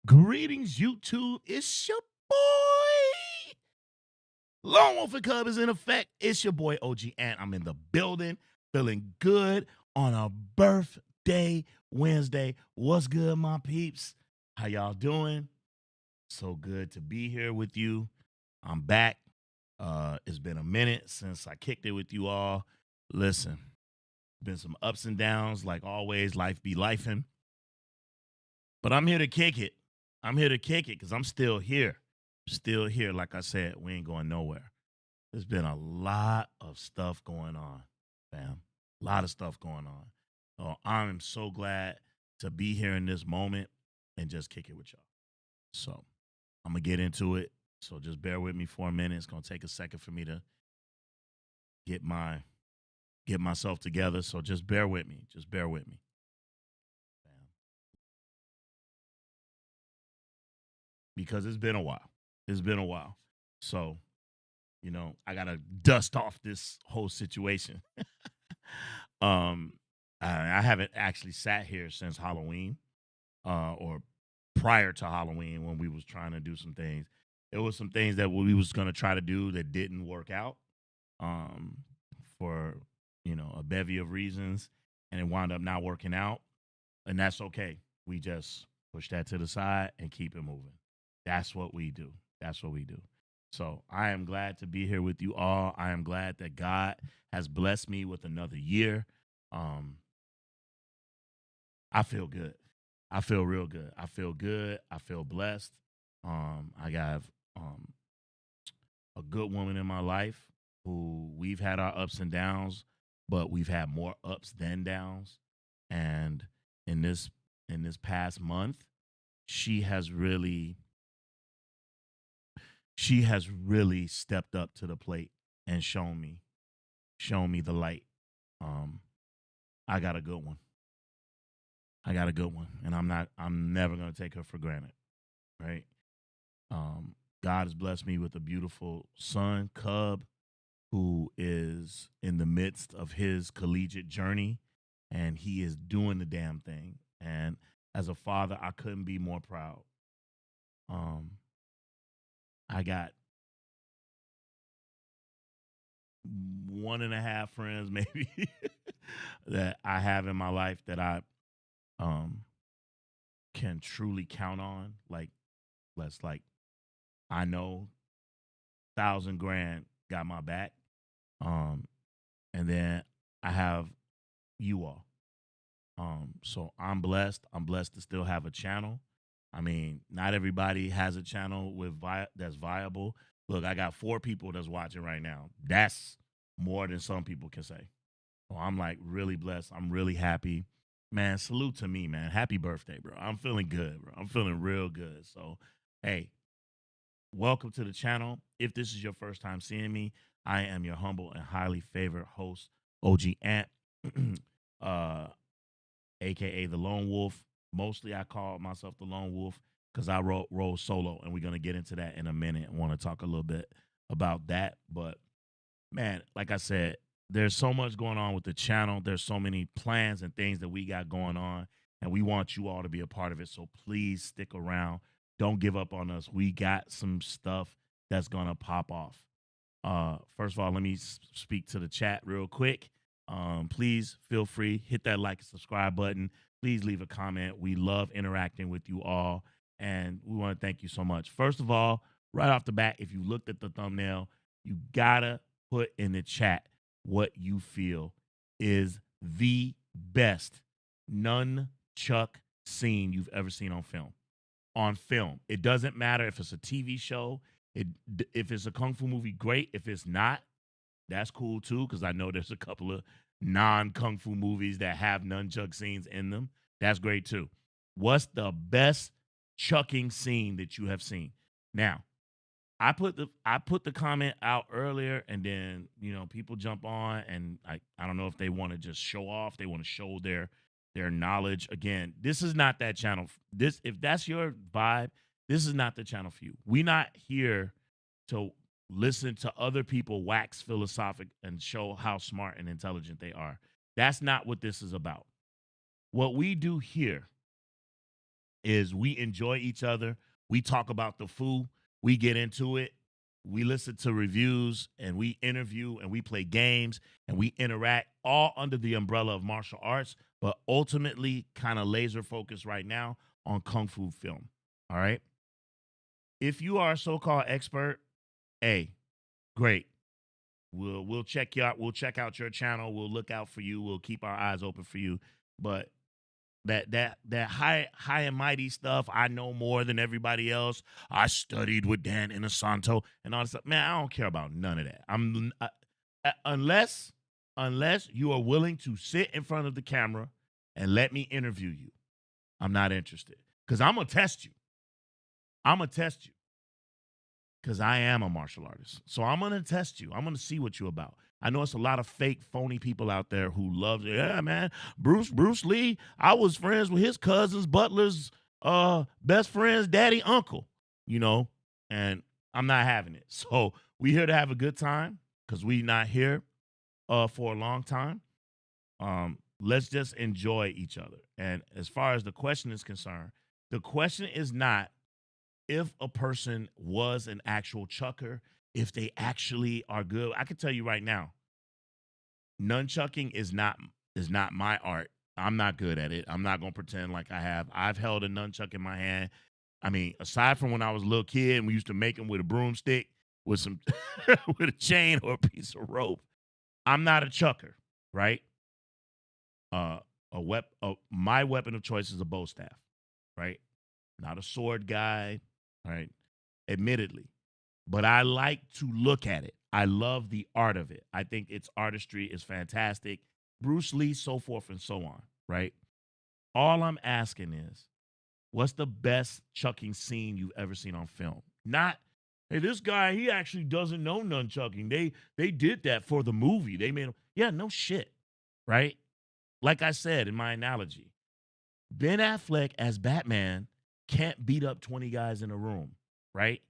Greetings, YouTube. It's your boy. Lone Wolf and Cub is in effect. It's your boy OG Ant. I'm in the building, feeling good on a birthday Wednesday. What's good, my peeps? How y'all doing? So good to be here with you. I'm back. It's been a minute since I kicked it with you all. Listen, been some ups and downs, like always. Life be lifing. But I'm here to kick it. I'm here to kick it because I'm still here. Still here. Like I said, we ain't going nowhere. There's been a lot of stuff going on, fam. A lot of stuff going on. So I'm so glad to be here in this moment and just kick it with y'all. So I'm gonna get into it. So just bear with me for a minute. It's gonna take a second for me to get myself together. So just bear with me. Just bear with me. Fam. Because it's been a while. It's been a while. So I gotta dust off this whole situation. um, I haven't actually sat here since Halloween, or prior to Halloween when we was trying to do some things. There was some things that we was gonna try to do that didn't work out, um, for a bevy of reasons, and it wound up not working out, and that's okay. We just push that to the side and keep it moving. That's what we do. That's what we do. So I am glad to be here with you all. I am glad that God has blessed me with another year. Um, I feel good. I feel real good. I feel good. I feel blessed. I got a good woman in my life who we've had our ups and downs, but we've had more ups than downs. And in this past month, she has really she has really stepped up to the plate and shown me the light. Um, I got a good one. I got a good one, and I'm never gonna take her for granted, right? Um, God has blessed me with a beautiful son, Cub, who is in the midst of his collegiate journey, and he is doing the damn thing. And as a father, I couldn't be more proud. Um, I got one and a half friends, maybe, that I have in my life that I um can truly count on. Like, let's like I know 1,000 grand got my back. Um, and then I have you all. So I'm blessed. I'm blessed to still have a channel. I mean, not everybody has a channel that's viable. Look, I got 4 people that's watching right now. That's more than some people can say. So I'm like really blessed. I'm really happy. Man, salute to me, man. Happy birthday, bro. I'm feeling good, bro. I'm feeling real good. So, hey, welcome to the channel. If this is your first time seeing me, I am your humble and highly favored host, OG Ant, uh, aka the Lone Wolf. Mostly I call myself the Lone Wolf because I roll solo, and we're gonna get into that in a minute. I want to talk a little bit about that. But man, like I said, there's so much going on with the channel. There's so many plans and things that we got going on, and we want you all to be a part of it. So please stick around. Don't give up on us. We got some stuff that's gonna pop off. First of all, let me speak to the chat real quick. Please feel free, hit that like and subscribe button. Please leave a comment. We love interacting with you all, and we want to thank you so much. First of all, right off the bat, if you looked at the thumbnail, you gotta put in the chat what you feel is the best nunchuck scene you've ever seen on film. On film, it doesn't matter if it's a TV show. It if it's a kung fu movie, great. If it's not, that's cool too, because I know there's a couple of non kung fu movies that have nunchuck scenes in them. That's great too. What's the best chucking scene that you have seen? Now, I put the comment out earlier, and then people jump on, and I don't know if they want to just show off, they want to show their knowledge. Again, this is not that channel. This If that's your vibe, this is not the channel for you. We're not here to listen to other people wax philosophic and show how smart and intelligent they are. That's not what this is about. What we do here is we enjoy each other. We talk about the food. We get into it. We listen to reviews and we interview and we play games and we interact all under the umbrella of martial arts, but ultimately kind of laser focused right now on Kung Fu film. All right. If you are a so called expert, hey, great. We'll check you out. We'll check out your channel. We'll look out for you. We'll keep our eyes open for you. But that high and mighty stuff. I know more than everybody else. I studied with Dan Inosanto and all this stuff. Man, I don't care about none of that. Unless you are willing to sit in front of the camera and let me interview you, I'm not interested. Because I'm gonna test you. I'm gonna test you. Because I am a martial artist. So I'm gonna test you. I'm gonna see what you're about. I know it's a lot of fake, phony people out there who love it. Yeah, man. Bruce Lee, I was friends with his cousins, Butler's best friend's daddy, uncle, you know, and I'm not having it. So we here to have a good time because we not here for a long time. Let's just enjoy each other. And as far as the question is concerned, the question is not if a person was an actual chucker, if they actually are good. I can tell you right now, nunchucking is not my art. I'm not good at it. I'm not gonna pretend like I have. I've held a nunchuck in my hand. I mean, aside from when I was a little kid and we used to make them with a broomstick with some with a chain or a piece of rope. I'm not a chucker, right? Uh, my weapon of choice is a bow staff, right? Not a sword guy, right? Admittedly, but I like to look at it. I love the art of it. I think its artistry is fantastic. Bruce Lee, so forth and so on, right? All I'm asking is, what's the best chucking scene you've ever seen on film? Not, hey, this guy, he actually doesn't know nunchucking. They did that for the movie. They made him, yeah, no shit, right? Like I said in my analogy, Ben Affleck as Batman can't beat up 20 guys in a room, right?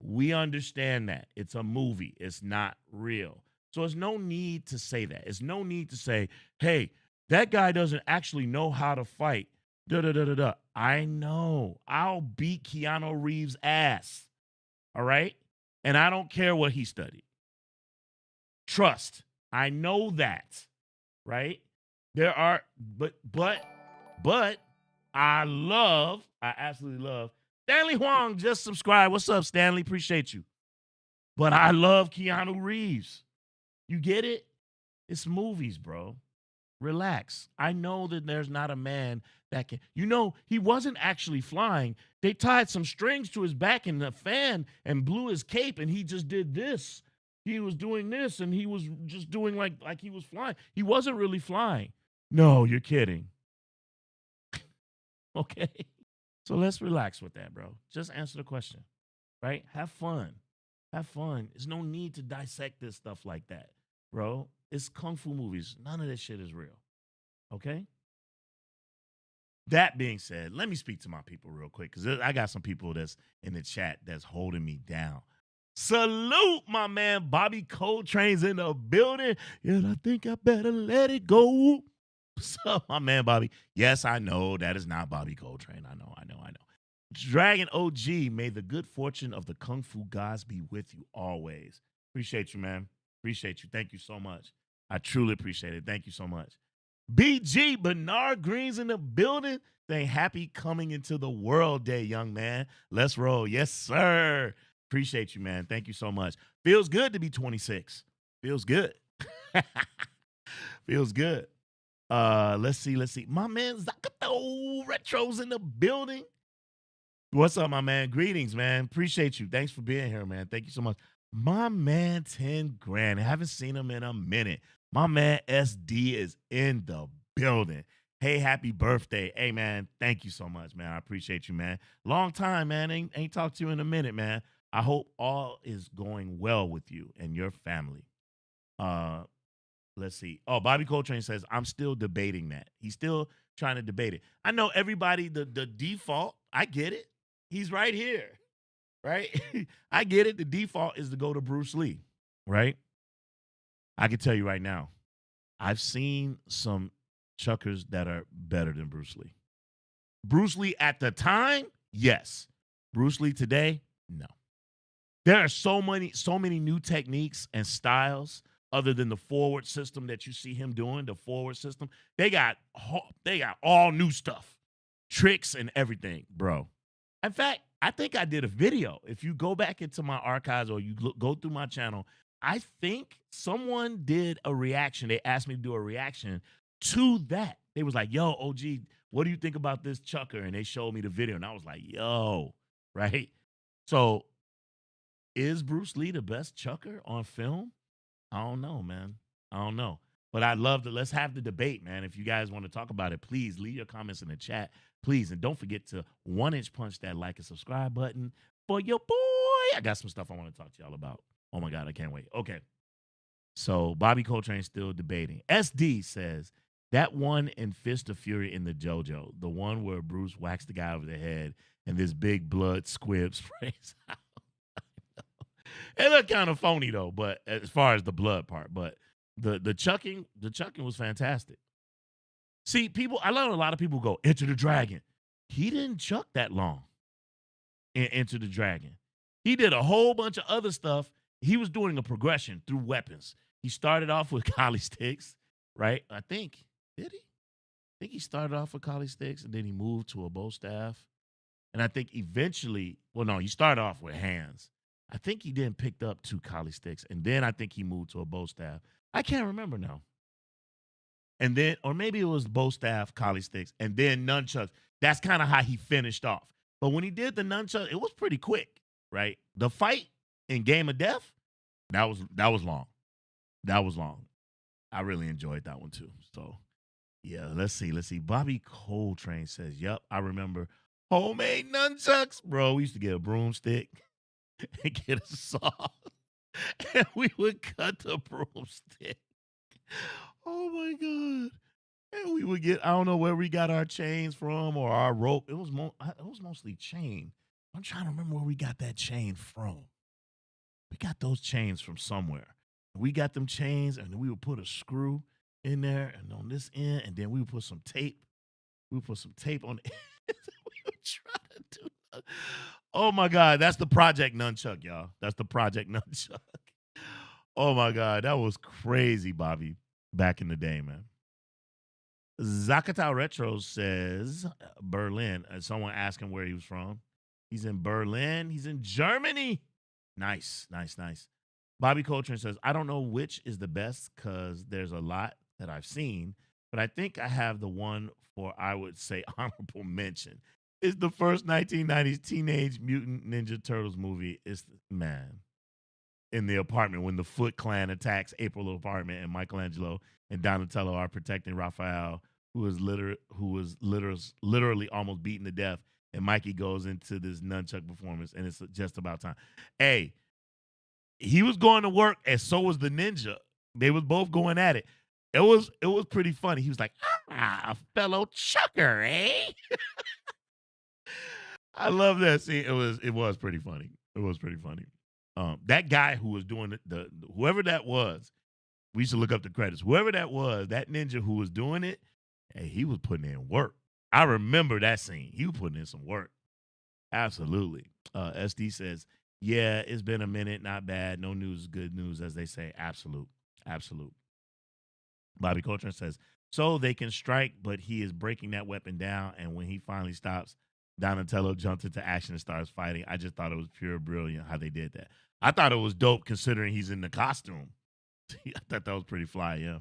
We understand that. It's a movie, it's not real. So there's no need to say that. There's no need to say, hey, that guy doesn't actually know how to fight. Da da da da da. I know. I'll beat Keanu Reeves' ass. All right? And I don't care what he studied. Trust. I know that. Right? There are, but I absolutely love Stanley Huang just subscribed. What's up, Stanley? Appreciate you. But I love Keanu Reeves. You get it? It's movies, bro. Relax. I know that there's not a man that can. You know, he wasn't actually flying. They tied some strings to his back in the fan and blew his cape, and he just did this. He was doing this, and he was just doing like he was flying. He wasn't really flying. No, you're kidding. Okay. So let's relax with that, bro. Just answer the question, right? Have fun. Have fun. There's no need to dissect this stuff like that, bro. It's kung fu movies. None of this shit is real. Okay? That being said, let me speak to my people real quick because I got some people that's in the chat that's holding me down. Salute, my man Bobby Coltrane's in the building. And I think I better let it go. What's up, my man Bobby? Yes, I know that is not Bobby Coltrane. I know. Dragon OG, may the good fortune of the Kung Fu gods be with you always. Appreciate you, man. Appreciate you. Thank you so much. I truly appreciate it. Thank you so much. BG, Bernard Green's in the building. Saying happy coming into the world day, young man. Let's roll. Yes, sir. Appreciate you, man. Thank you so much. Feels good to be 26. Feels good. Feels good. Let's see. My man Zakato Retro's in the building. What's up, my man? Greetings, man. Appreciate you. Thanks for being here, man. Thank you so much. My man, 10 grand. I haven't seen him in a minute. My man, SD, is in the building. Hey, happy birthday. Hey, man, thank you so much, man. I appreciate you, man. Long time, man. Ain't talked to you in a minute, man. I hope all is going well with you and your family. Let's see. Oh, Bobby Coltrane says, I'm still debating that. He's still trying to debate it. I know everybody, the default, I get it. He's right here, right? I get it. The default is to go to Bruce Lee, right? I can tell you right now, I've seen some chuckers that are better than Bruce Lee. Bruce Lee at the time, yes. Bruce Lee today, no. There are so many new techniques and styles other than the forward system that you see him doing, the forward system. They got all new stuff, tricks and everything, bro. In fact, I think I did a video. If you go back into my archives or go through my channel, I think someone did a reaction. They asked me to do a reaction to that. They was like, "Yo, OG, what do you think about this chucker?" And they showed me the video, and I was like, "Yo," right? So is Bruce Lee the best chucker on film? I don't know, man. I don't know. But I'd love to let's have the debate, man. If you guys want to talk about it, please leave your comments in the chat. Please. And don't forget to 1 inch punch that like and subscribe button for your boy. I got some stuff I want to talk to y'all about. Oh my God, I can't wait. Okay. So Bobby Coltrane's still debating. SD says that one in Fist of Fury in the JoJo, the one where Bruce whacks the guy over the head and this big blood squib sprays out. It looked kind of phony though, but as far as the blood part, but the chucking was fantastic. See, people, I learned a lot of people go Enter the Dragon. He didn't chuck that long in Enter the Dragon. He did a whole bunch of other stuff. He was doing a progression through weapons. He started off with collie sticks, right? I think did he? I think he started off with collie sticks and then he moved to a bow staff. And I think eventually, well, no, he started off with hands. I think he then picked up 2 collie sticks, and then I think he moved to a bow staff. I can't remember now. And then, or maybe it was bow staff, collie sticks, and then nunchucks. That's kind of how he finished off. But when he did the nunchuck, it was pretty quick, right? The fight in Game of Death, that was long. That was long. I really enjoyed that one too. So yeah, let's see. Bobby Coltrane says, "Yep, I remember homemade nunchucks, bro. We used to get a broomstick." And get a saw, and we would cut the broomstick. Oh my God. And we would get, I don't know where we got our chains from or our rope. It was mostly chain. I'm trying to remember where we got that chain from. We got those chains from somewhere. We got them chains, and then we would put a screw in there and on this end, and then we would put some tape. We would put some tape on it. We would try to do that. Oh my God, that's the Project Nunchuck, y'all. That's the Project Nunchuck. Oh my God, that was crazy, Bobby, back in the day, man. Zakata Retro says Berlin. Someone asked him where he was from. He's in Berlin. He's in Germany. Nice. Bobby Coltrane says, I don't know which is the best because there's a lot that I've seen, but I think I have the one for, I would say, honorable mention. It's the first 1990s Teenage Mutant Ninja Turtles movie. It's, man, in the apartment when the Foot Clan attacks April's apartment and Michelangelo and Donatello are protecting Raphael, who was literally almost beaten to death. And Mikey goes into this nunchuck performance, and it's just about time. Hey, he was going to work, and so was the ninja. They was both going at it. It was pretty funny. He was like, a fellow chucker, eh? I love that scene. It was pretty funny. It was pretty funny. That guy who was doing the whoever that was, we should look up the credits. Whoever that was, that ninja who was doing it, hey, he was putting in work. I remember that scene. He was putting in some work. Absolutely. SD says, yeah, it's been a minute. Not bad. No news is good news, as they say. Absolute. Bobby Coltrane says, so they can strike, but he is breaking that weapon down. And when he finally stops, Donatello jumps into action and starts fighting. I just thought it was pure brilliant how they did that. I thought it was dope considering he's in the costume. I thought that was pretty fly, yeah.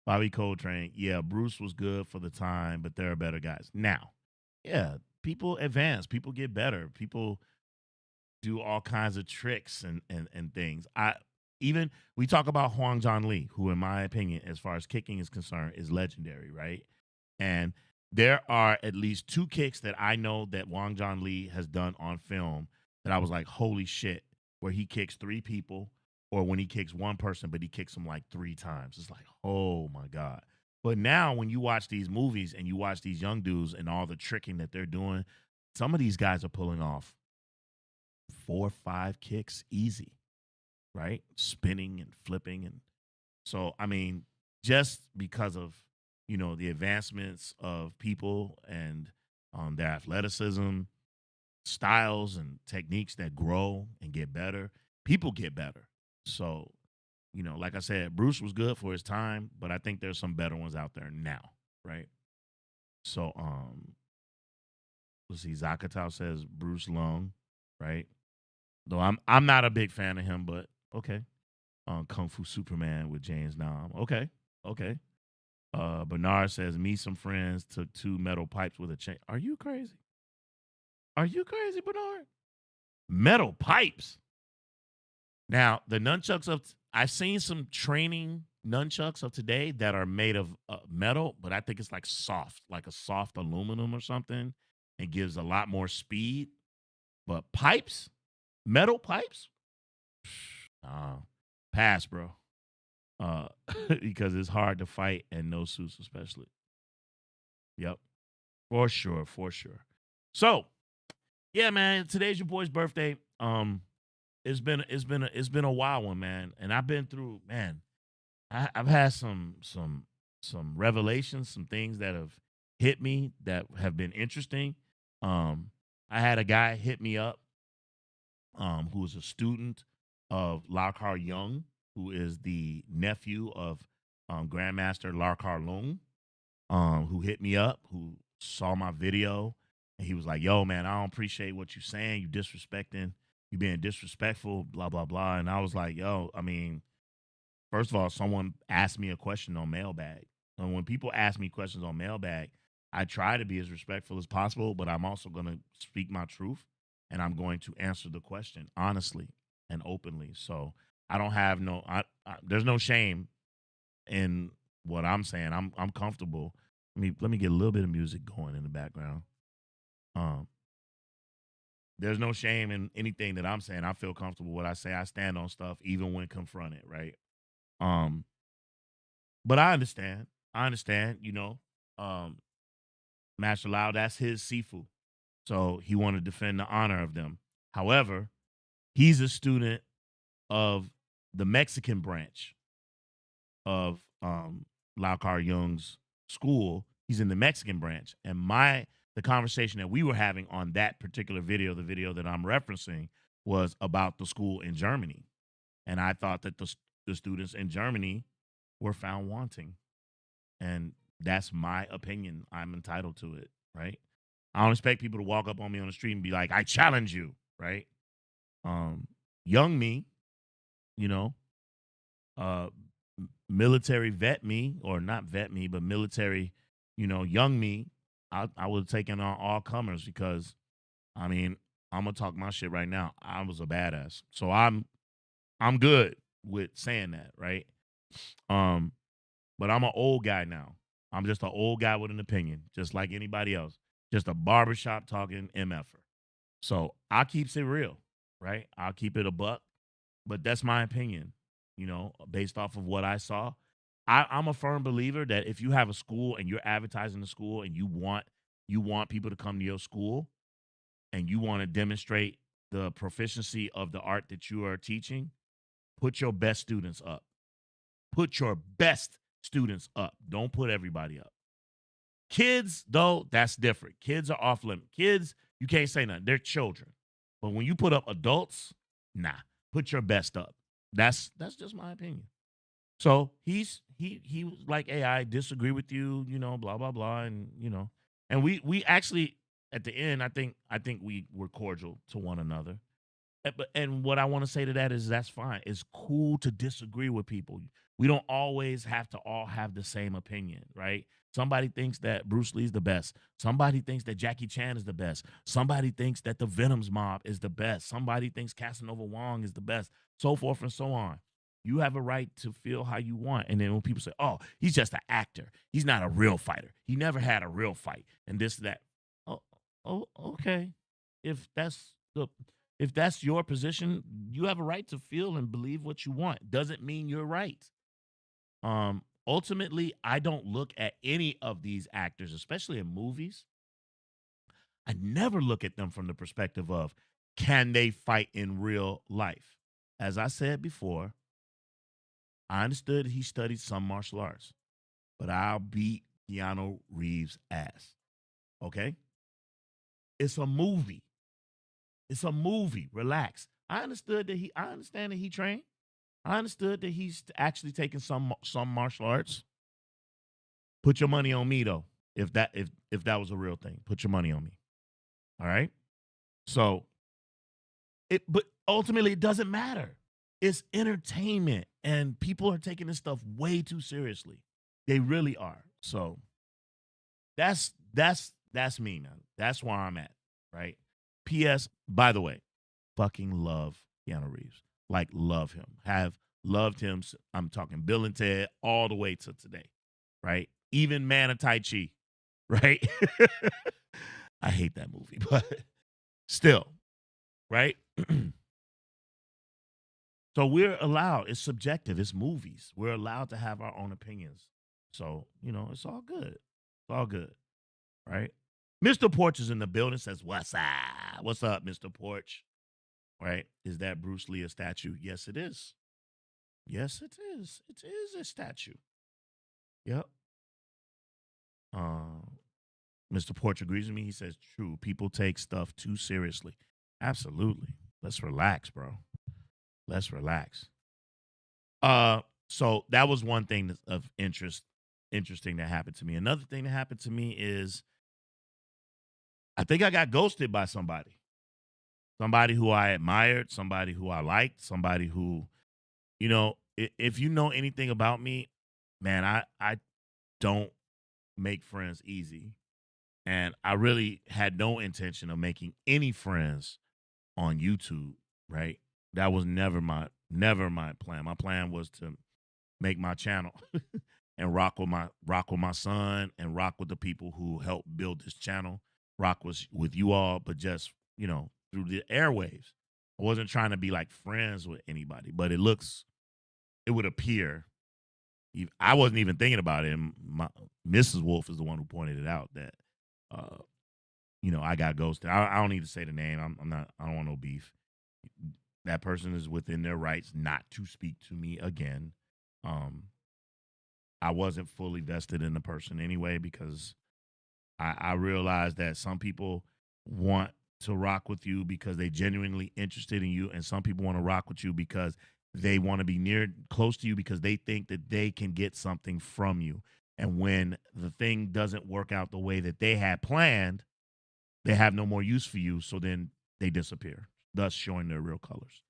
Bobby Coltrane, yeah, Bruce was good for the time, but there are better guys. Now, yeah, people advance, people get better, people do all kinds of tricks and things. We talk about Hwang John Lee, who, in my opinion, as far as kicking is concerned, is legendary, right? And there are at least 2 kicks that I know that Hwang John Lee has done on film that I was like, holy shit, where he kicks 3 people, or when he kicks 1 person, but he kicks them like 3 times. It's like, oh my God. But now when you watch these movies and you watch these young dudes and all the tricking that they're doing, some of these guys are pulling off 4 or 5 kicks easy, right? Spinning and flipping. And so, I mean, just because of, the advancements of people and Their athleticism, styles, and techniques that grow and get better. People get better. So, like I said, Bruce was good for his time, but I think there's some better ones out there now, right? So, let's see. Zakatow says Bruce Lung, right? Though I'm not a big fan of him, but okay. Kung Fu Superman with James Nam. Okay, okay. Bernard says me some friends took two metal pipes with a chain. Are you crazy? Are you crazy, Bernard? Metal pipes. Now the nunchucks of I've seen some training nunchucks of today that are made of metal, but I think it's like soft, like a soft aluminum or something, and gives a lot more speed. But pipes, metal pipes, pass, bro. Uh, because it's hard to fight and no suits, especially. Yep, for sure, for sure. So, yeah, man, today's your boy's birthday. It's been a wild one, man, and I've been through, man. I've had some revelations, some things that have hit me that have been interesting. Um, I had a guy hit me up, who is a student of Larkar Young, who is the nephew of Grandmaster Larkar Lung, who hit me up, who saw my video, and he was like, "Yo, man, I don't appreciate what you're saying. You disrespecting, you being disrespectful, blah blah blah." And I was like, "Yo, I mean, first of all, someone asked me a question on mailbag, and when people ask me questions on mailbag, I try to be as respectful as possible, but I'm also going to speak my truth, and I'm going to answer the question honestly and openly. So I don't have there's no shame in what I'm saying. I'm comfortable. Let me get a little bit of music going in the background. Um, there's no shame in anything that I'm saying. I feel comfortable what I say. I stand on stuff even when confronted, right? Um, but I understand. I understand, Um, Master Lao, that's his Sifu. So he wanted to defend the honor of them. However, he's a student of the Mexican branch of Lau Kar Young's school. He's in the Mexican branch. And the conversation that we were having on that particular video, the video that I'm referencing, was about the school in Germany. And I thought that the students in Germany were found wanting. And that's my opinion. I'm entitled to it, right? I don't expect people to walk up on me on the street and be like, "I challenge you," right? Um, Young me, you know, uh, military vet me, or not vet me, but military, young me. I would have taken on all comers because, I mean, I'm gonna talk my shit right now. I was a badass, so I'm good with saying that, right? Um, but I'm an old guy now. I'm just an old guy with an opinion, just like anybody else. Just a barbershop talking MFer. So I'll keep it real, right? I'll keep it a buck, but that's my opinion, based off of what I saw. I'm a firm believer that if you have a school and you're advertising the school and you want people to come to your school and you want to demonstrate the proficiency of the art that you are teaching, put your best students up. Put your best students up. Don't put everybody up. Kids, though, that's different. Kids are off limit. Kids, you can't say nothing. They're children. But when you put up adults, nah. Put your best up. That's just my opinion. So he was like, "Hey, I disagree with you, blah blah blah," and we actually at the end, I think we were cordial to one another. And what I want to say to that is that's fine. It's cool to disagree with people. We don't always have to all have the same opinion, right? Somebody thinks that Bruce Lee's the best. Somebody thinks that Jackie Chan is the best. Somebody thinks that the Venom's mob is the best. Somebody thinks Casanova Wong is the best, so forth and so on. You have a right to feel how you want. And then when people say, "Oh, he's just an actor. He's not a real fighter. He never had a real fight." And this, that. Oh, okay. If that's the if that's your position, you have a right to feel and believe what you want. Doesn't mean you're right. Ultimately, I don't look at any of these actors, especially in movies. I never look at them from the perspective of can they fight in real life. As I said before, I understood he studied some martial arts, but I'll beat Keanu Reeves' ass. Okay? It's a movie. It's a movie. Relax. I understand that he trained. I understood that he's actually taking some martial arts. Put your money on me though. If that was a real thing, put your money on me. All right. So but ultimately it doesn't matter. It's entertainment, and people are taking this stuff way too seriously. They really are. So that's me, man. That's where I'm at. Right. P.S. By the way, fucking love Keanu Reeves. Like love him. Have loved him. I'm talking Bill and Ted all the way to today. Right. Even Man of Tai Chi. Right. I hate that movie, but still, right? So we're allowed, it's subjective, it's movies. We're allowed to have our own opinions. So, it's all good. It's all good, right? Mr. Porch is in the building, says, What's up? What's up, Mr. Porch? Right? Is that Bruce Lee a statue? Yes, it is. Yes, it is. It is a statue. Yep. Mr. Porch agrees with me. He says, True, people take stuff too seriously. Absolutely. Let's relax, bro. Let's relax. So that was one thing of interesting that happened to me. Another thing that happened to me is I think I got ghosted by somebody. Somebody who I admired, somebody who I liked, somebody who, if you know anything about me, man, I don't make friends easy. And I really had no intention of making any friends on YouTube, right? That was never my plan. My plan was to make my channel and rock with my son and rock with the people who helped build this channel. Rock was with you all, but just, through the airwaves. I wasn't trying to be like friends with anybody, but it would appear. I wasn't even thinking about it. And Mrs. Wolf is the one who pointed it out that, I got ghosted. I don't need to say the name. I don't want no beef. That person is within their rights not to speak to me again. I wasn't fully vested in the person anyway because I realized that some people want to rock with you because they genuinely interested in you, and some people want to rock with you because they want to be close to you because they think that they can get something from you. And when the thing doesn't work out the way that they had planned, they have no more use for you, so then they disappear, thus showing their real colors.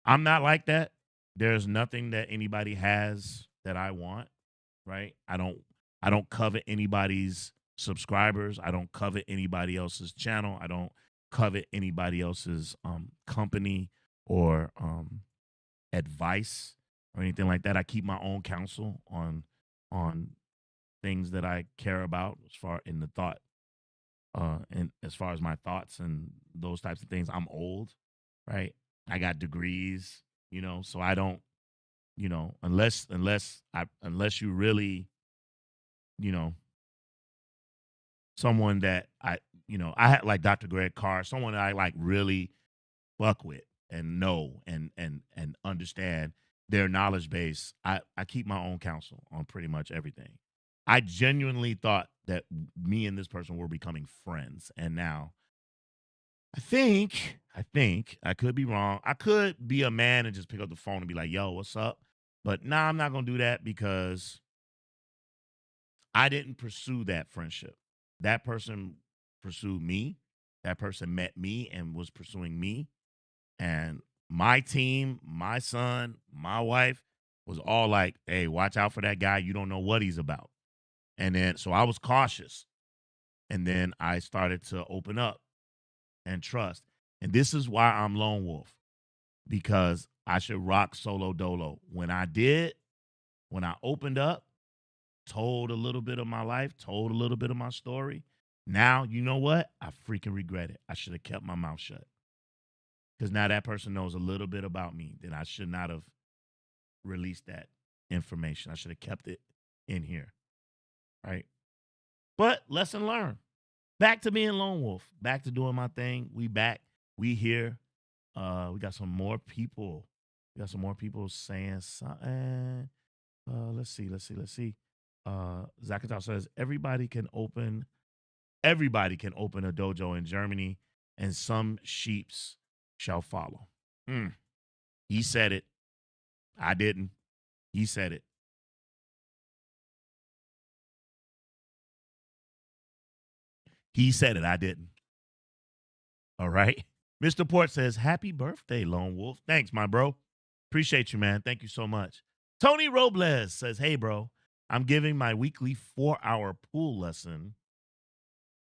I'm not like that. There's nothing that anybody has that I want, right? I don't covet anybody's subscribers. I don't covet anybody else's channel. I don't covet anybody else's company or advice or anything like that. I keep my own counsel on things that I care about as far in the thought and as far as my thoughts and those types of things. I'm old, right? I got degrees, so I don't, unless you really, you know, someone that I had like Dr. Greg Carr, someone that I like really fuck with and know and understand their knowledge base. I keep my own counsel on pretty much everything. I genuinely thought that me and this person were becoming friends, and now I could be wrong. I could be a man and just pick up the phone and be like, "Yo, what's up?" But nah, I'm not gonna do that because I didn't pursue that friendship. That person pursued me. That person met me and was pursuing me. And my team, my son, my wife was all like, "Hey, watch out for that guy. You don't know what he's about." And then, so I was cautious. And then I started to open up and trust. And this is why I'm Lone Wolf, because I should rock solo dolo. When I opened up, told a little bit of my life, told a little bit of my story. Now, you know what? I freaking regret it. I should have kept my mouth shut. Because now that person knows a little bit about me. Then I should not have released that information. I should have kept it in here. Right? But lesson learned. Back to being Lone Wolf. Back to doing my thing. We back. We here. We got some more people. We got some more people saying something. Let's see. Zakatal says everybody can open everybody can open a dojo in Germany, and some sheeps shall follow. Mm. He said it. I didn't. He said it. He said it. I didn't. All right. Mr. Port says, Happy birthday, Lone Wolf. Thanks, my bro. Appreciate you, man. Thank you so much. Tony Robles says, Hey, bro, I'm giving my weekly 4-hour pool lesson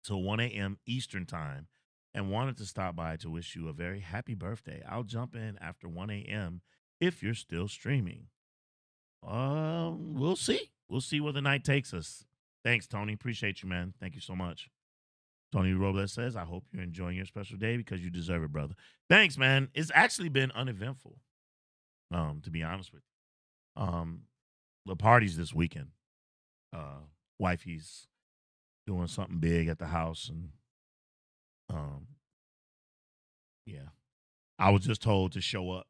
till 1 a.m. Eastern time and wanted to stop by to wish you a very happy birthday. I'll jump in after 1 a.m. if you're still streaming. We'll see. We'll see where the night takes us. Thanks, Tony. Appreciate you, man. Thank you so much. Tony Robles says, I hope you're enjoying your special day because you deserve it, brother. Thanks, man. It's actually been uneventful, to be honest with you. The party's this weekend. Wifey's doing something big at the house, and yeah. I was just told to show up.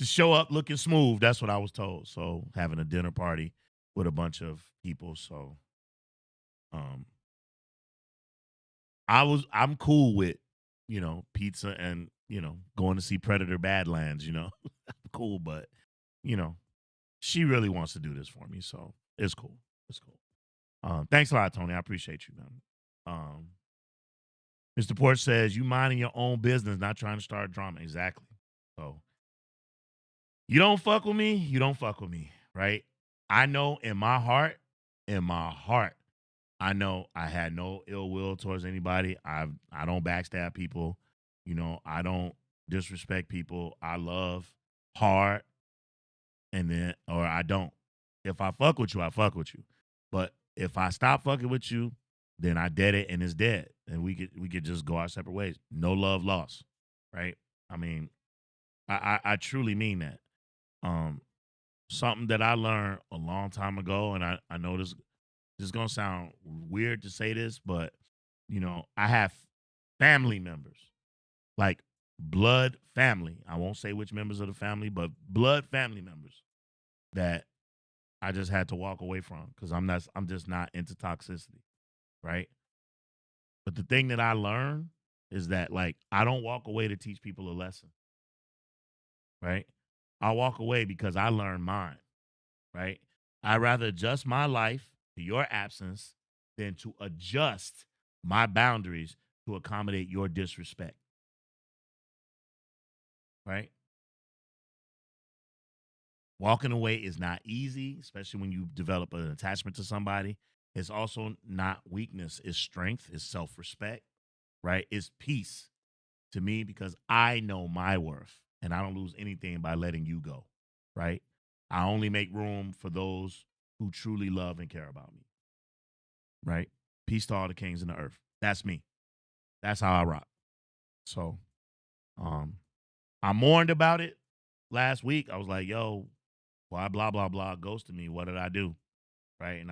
To show up looking smooth. That's what I was told. So having a dinner party with a bunch of people. So um I'm cool with, pizza and, going to see Predator Badlands, I'm cool, but you know, she really wants to do this for me. So it's cool. It's cool. Thanks a lot, Tony. I appreciate you, man. Mr. Porch says, you minding your own business, not trying to start drama. Exactly. So you don't fuck with me, you don't fuck with me, right? I know in my heart, I know I had no ill will towards anybody. I don't backstab people. I don't disrespect people. I love hard, and then or I don't. If I fuck with you, I fuck with you. But if I stop fucking with you, then I dead it and it's dead. And we could just go our separate ways. No love lost. Right? I mean, I truly mean that. Um Something that I learned a long time ago, and I know this is gonna sound weird to say this, but I have family members, like blood family. I won't say which members of the family, but blood family members that I just had to walk away from because I'm just not into toxicity, right? But the thing that I learned is that like I don't walk away to teach people a lesson, right? I walk away because I learned mine, right? I'd rather adjust my life to your absence than to adjust my boundaries to accommodate your disrespect, right? Walking away is not easy, especially when you develop an attachment to somebody. It's also not weakness, it's strength, it's self respect, right? It's peace to me because I know my worth and I don't lose anything by letting you go, right? I only make room for those who truly love and care about me, right? Peace to all the kings in the earth. That's me. That's how I rock. So, um, I mourned about it last week. I was like, yo, why blah blah blah ghosted me? What did I do? Right? And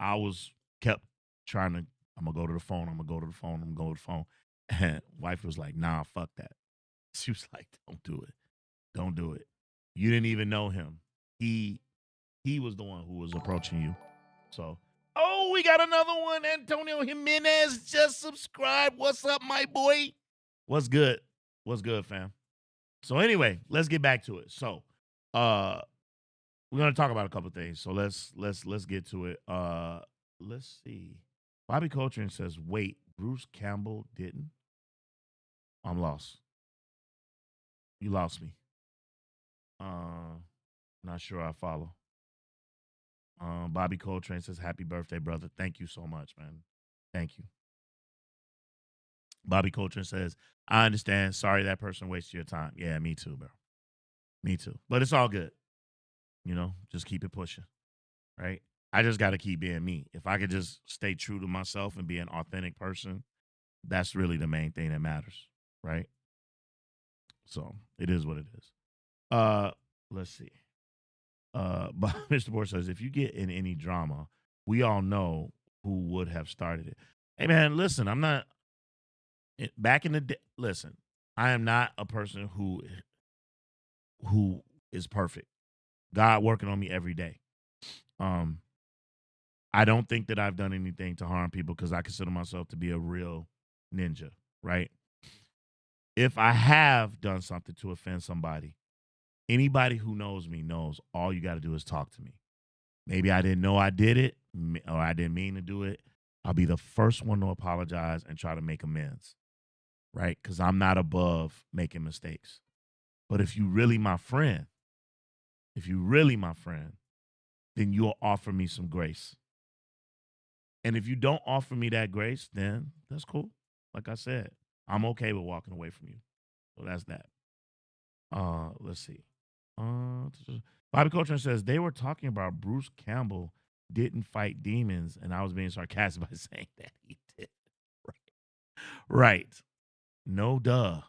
I was kept trying to, I'm gonna go to the phone, I'm gonna go to the phone, I'm gonna go to the phone. And wife was like, nah, fuck that. She was like, don't do it. Don't do it. You didn't even know him. He was the one who was approaching you. So, oh, we got another one. Antonio Jimenez just subscribed. What's up, my boy? What's good? What's good, fam? So anyway, let's get back to it. So, we're gonna talk about a couple things. So let's get to it. Let's see. Bobby Coltrane says, "Wait, Bruce Campbell didn't." I'm lost. You lost me. Not sure I follow. Bobby Coltrane says, "Happy birthday, brother. Thank you so much, man. Thank you." Bobby Coltrane says, "I understand. Sorry that person wasted your time." Yeah, me too, bro. Me too. But it's all good. Just keep it pushing, right? I just got to keep being me. If I could just stay true to myself and be an authentic person, that's really the main thing that matters, right? So it is what it is. Uh, let's see. But Mr. Bohr says, if you get in any drama, we all know who would have started it. Hey man, listen, I'm not back in the day. Listen, I am not a person who is perfect. God working on me every day. I don't think that I've done anything to harm people because I consider myself to be a real ninja, right? If I have done something to offend somebody, anybody who knows me knows all you got to do is talk to me. Maybe I didn't know I did it or I didn't mean to do it. I'll be the first one to apologize and try to make amends, right? Because I'm not above making mistakes. But if you really my friend, if you really my friend, then you'll offer me some grace. And if you don't offer me that grace, then that's cool. Like I said, I'm okay with walking away from you. So that's that. Let's see. Uh, Bobby Coltrane says they were talking about Bruce Campbell didn't fight demons, and I was being sarcastic by saying that he did. Right. No duh.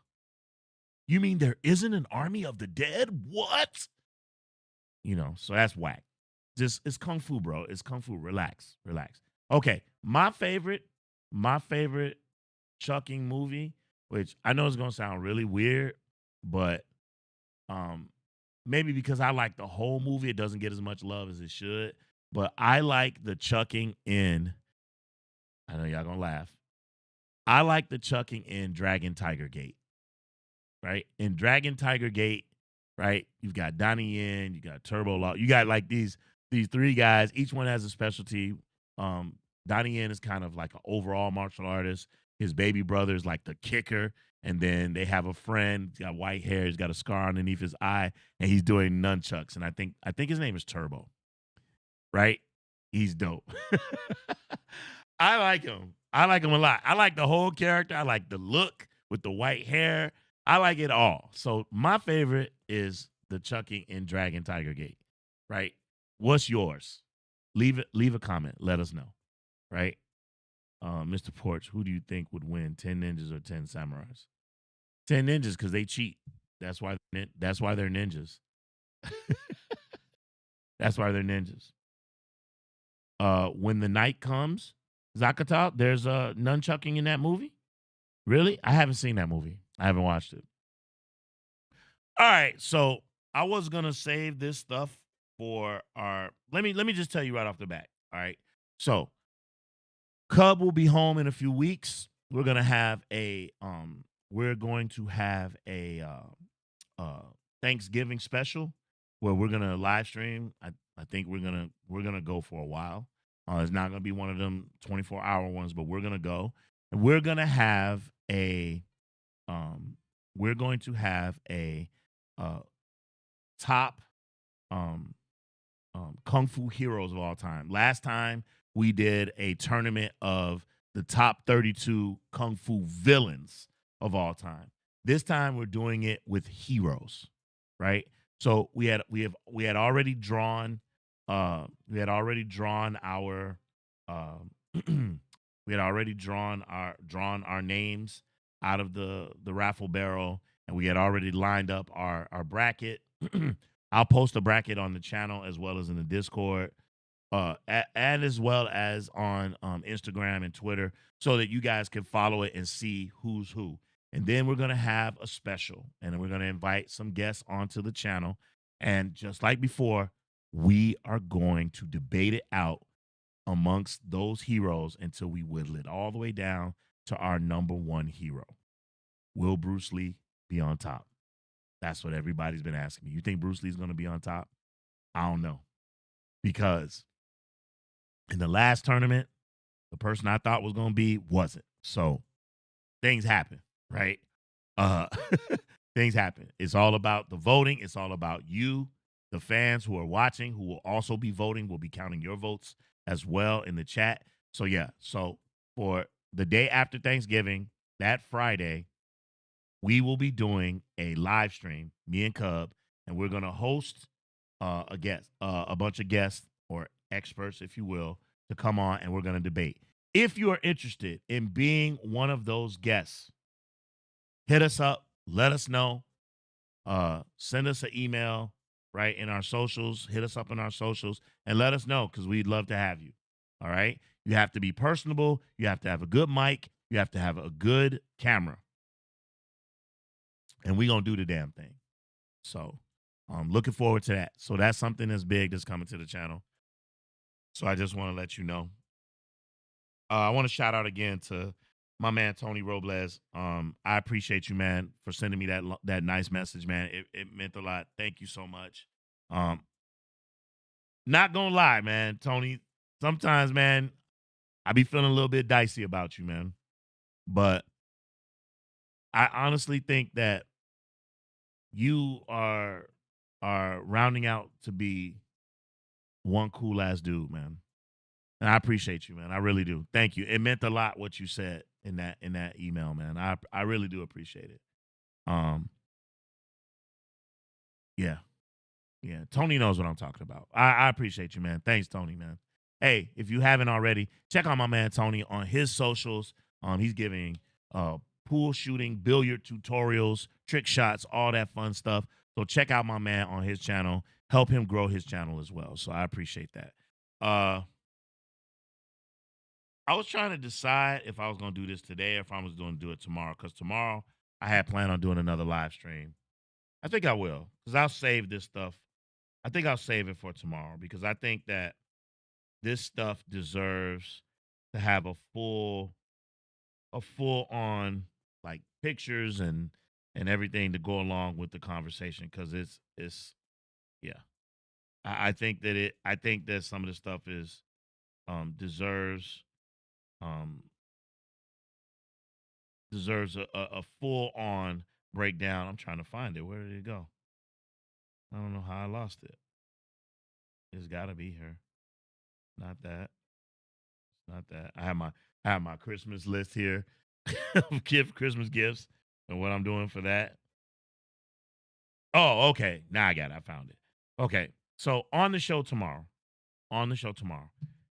You mean there isn't an army of the dead? What? So that's whack. Just it's kung fu, bro. It's kung fu. Relax. Relax. Okay. My favorite chucking movie, which I know is gonna sound really weird, but um maybe because I like the whole movie, it doesn't get as much love as it should. But I like the chucking in. I know y'all gonna laugh. I like the chucking in Dragon Tiger Gate, right? In Dragon Tiger Gate, right? You've got Donnie Yen, you got Turbo Law, you got like these three guys. Each one has a specialty. Um, Donnie Yen is kind of like an overall martial artist. His baby brother is like the kicker, and then they have a friend. He's got white hair. He's got a scar underneath his eye, and he's doing nunchucks. And I think his name is Turbo, right? He's dope. I like him. I like him a lot. I like the whole character. I like the look with the white hair. I like it all. So my favorite is the chucking in Dragon Tiger Gate, right? What's yours? Leave a comment. Let us know, right? Mr. Porch, who do you think would win, 10 ninjas or 10 samurais? 10 ninjas because they cheat. That's why they're ninjas. That's why they're ninjas. When the night comes, Zakata, there's nunchucking in that movie. Really? I haven't seen that movie. I haven't watched it. All right, so I was gonna save this stuff for our. Let me just tell you right off the bat. All right, so Cub will be home in a few weeks. We're going to have a Thanksgiving special where we're gonna live stream. I think we're gonna go for a while. It's not gonna be one of them 24-hour ones, but we're gonna go and we're gonna have a um we're going to have a uh top um kung fu heroes of all time. Last time we did a tournament of the top 32 kung fu villains of all time. This time we're doing it with heroes, right? So we had already drawn our we had already drawn our names out of the raffle barrel, and we had already lined up our bracket. I'll post a bracket on the channel as well as in the Discord, and as well as on Instagram and Twitter, so that you guys can follow it and see who's who. And then we're gonna have a special, and then we're gonna invite some guests onto the channel. And just like before, we are going to debate it out amongst those heroes until we whittle it all the way down to our number one hero. Will Bruce Lee be on top? That's what everybody's been asking me. You think Bruce Lee's going to be on top? I don't know. Because in the last tournament, the person I thought was going to be wasn't. So things happen, right? Uh things happen. It's all about the voting. It's all about you, the fans who are watching, who will also be voting, will be counting your votes as well in the chat. So yeah, so for the day after Thanksgiving, that Friday, we will be doing a live stream, me and Cub, and we're gonna host a bunch of guests or experts, if you will, to come on, and we're gonna debate. If you are interested in being one of those guests, hit us up, let us know, send us an email, right, in our socials, hit us up in our socials, and let us know because we'd love to have you. All right. You have to be personable, you have to have a good mic, you have to have a good camera, and we're gonna do the damn thing. So I'm looking forward to that. So that's something that's big that's coming to the channel. So I just want to let you know. I want to shout out again to my man Tony Robles. I appreciate you, man, for sending me that nice message, man. It meant a lot. Thank you so much. Um, Not gonna lie, man, Tony. Sometimes, man, I be feeling a little bit dicey about you, man. But I honestly think that you are rounding out to be one cool ass dude, man. And I appreciate you, man. I really do. Thank you. It meant a lot what you said in that email, man. I really do appreciate it. Um, yeah. Yeah, Tony knows what I'm talking about. I appreciate you, man. Thanks, Tony, man. Hey, if you haven't already, check out my man Tony on his socials. He's giving pool shooting, billiard tutorials, trick shots, all that fun stuff. So check out my man on his channel. Help him grow his channel as well. So I appreciate that. Uh, I was trying to decide if I was gonna do this today or if I was going to do it tomorrow. Because tomorrow I had planned on doing another live stream. I think I will, because I'll save this stuff. I think I'll save it for tomorrow because I think that this stuff deserves to have a full on like pictures and everything to go along with the conversation because it's yeah. I think that some of the stuff is deserves um deserves a full on breakdown. I'm trying to find it. Where did it go? I don't know how I lost it. It's got to be here. Not that. Not that. I have my Christmas list here of Christmas gifts and what I'm doing for that. Oh, okay. Now I got it. I found it. Okay. So on the show tomorrow,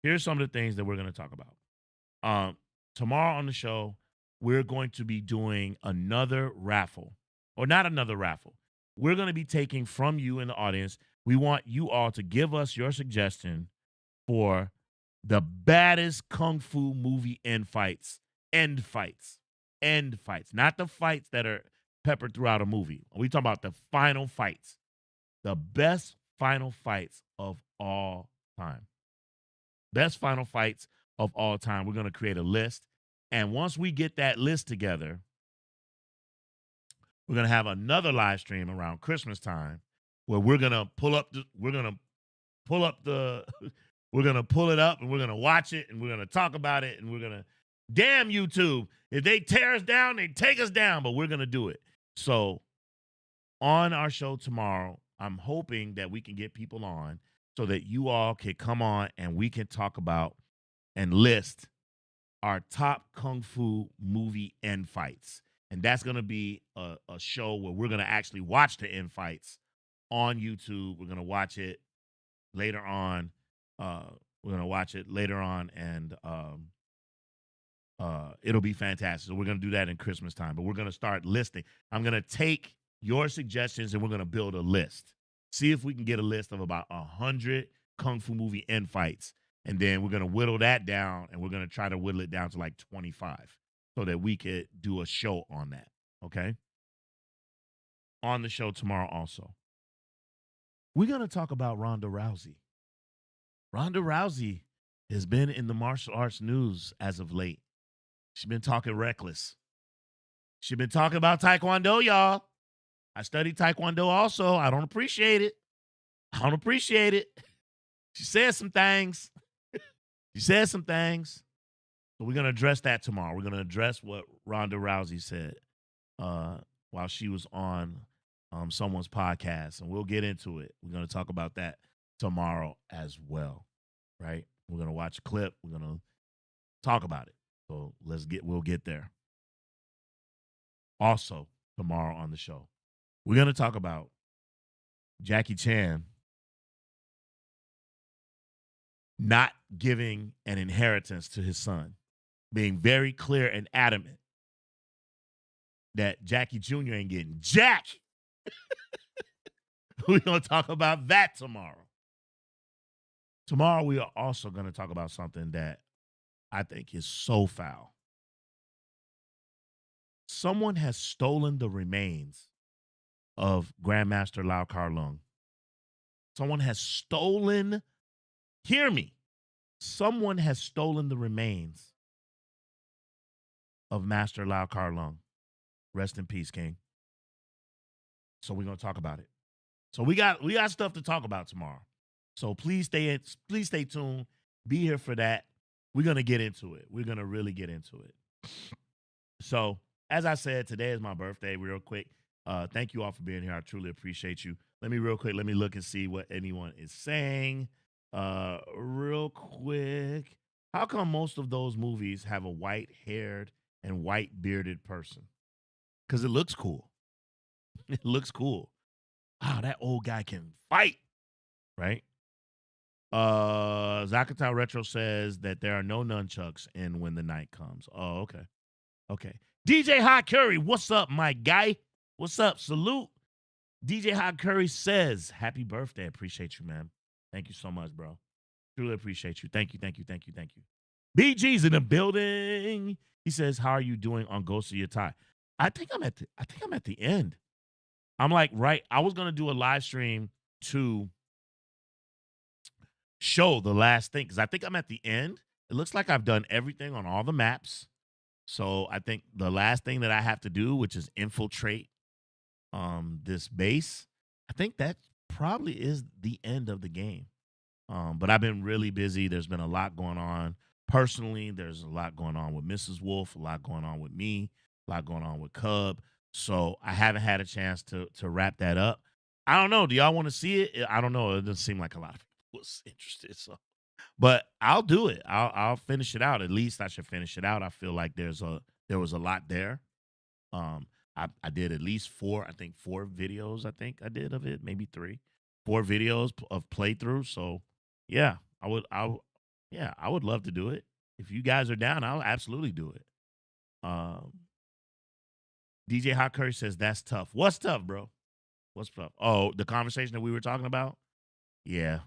here's some of the things that we're going to talk about. Tomorrow on the show, we're going to be doing another raffle, or not another raffle. We're going to be taking from you in the audience. We want you all to give us your suggestion for the baddest kung fu movie end fights, end fights, not the fights that are peppered throughout a movie. We talking about the final fights, the best final fights of all time. Best final fights of all time. We're going to create a list. And once we get that list together, we're going to have another live stream around Christmas time where we're going to pull up the we're going to pull it up and we're going to watch it and we're going to talk about it and we're going to damn YouTube. If they tear us down, they take us down, but we're going to do it. So on our show tomorrow, I'm hoping that we can get people on so that you all can come on and we can talk about and list our top kung fu movie end fights. And that's going to be a show where we're going to actually watch the end fights on YouTube. We're going to watch it later on. We're going to watch it later on, and it'll be fantastic. So we're going to do that in Christmas time, but we're going to start listing. I'm going to take your suggestions and we're going to build a list. See if we can get a list of about 100 kung fu movie end fights. And then we're going to whittle that down and we're going to try to whittle it down to like 25 so that we could do a show on that. Okay. On the show tomorrow also, we're going to talk about Ronda Rousey. Ronda Rousey has been in the martial arts news as of late. She's been talking reckless. She's been talking about Taekwondo, y'all. I studied Taekwondo also. I don't appreciate it. I don't appreciate it. She said some things. She said some things. So we're going to address that tomorrow. We're going to address what Ronda Rousey said while she was on someone's podcast. And we'll get into it. We're going to talk about that tomorrow as well. Right? We're going to watch a clip. We're going to talk about it. So we'll get there. Also, tomorrow on the show, we're going to talk about Jackie Chan not giving an inheritance to his son, being very clear and adamant that Jackie Jr. ain't getting jack. We're going to talk about that tomorrow. Tomorrow, we are also going to talk about something that I think is so foul. Someone has stolen the remains of Grandmaster Lau Kar Lung. Someone has stolen, hear me, Someone has stolen the remains of Master Lau Kar Lung. Rest in peace, King. So we're gonna talk about it. So we got stuff to talk about tomorrow. So please stay tuned. Be here for that. We're gonna get into it. We're gonna really get into it. So as I said, today is my birthday. Real quick, thank you all for being here. I truly appreciate you. Let me look and see what anyone is saying. Real quick, how come most of those movies have a white-haired and white-bearded person? Because it looks cool. It looks cool. Wow, that old guy can fight, right? Zakata Retro says that there are no nunchucks in When the Night Comes. Oh, okay. Okay. DJ Hot Curry, what's up, my guy? What's up? Salute. DJ Hot Curry says, happy birthday. Appreciate you, man. Thank you so much, bro. Truly appreciate you. Thank you. BG's in the building. He says, how are you doing on Ghost of Your Tie? I think I'm at the end. I'm like, right. I was gonna do a live stream to show the last thing because I think I'm at the end. It looks like I've done everything on all the maps. So I think the last thing that I have to do, which is infiltrate this base, I think that probably is the end of the game. But I've been really busy. There's been a lot going on personally. There's a lot going on with Mrs. Wolf, a lot going on with me, a lot going on with Cub. So I haven't had a chance to wrap that up. I don't know. Do y'all want to see it? I don't know. It doesn't seem like a lot of people was interested. So, but I'll do it. I'll finish it out. At least I should finish it out. I feel like there was a lot there. I did at least four videos. I think I did of it, maybe 4 videos of playthrough. So yeah, I would love to do it. If you guys are down, I'll absolutely do it. DJ Hot Curry says that's tough. What's tough, bro? What's tough? Oh, the conversation that we were talking about? Yeah.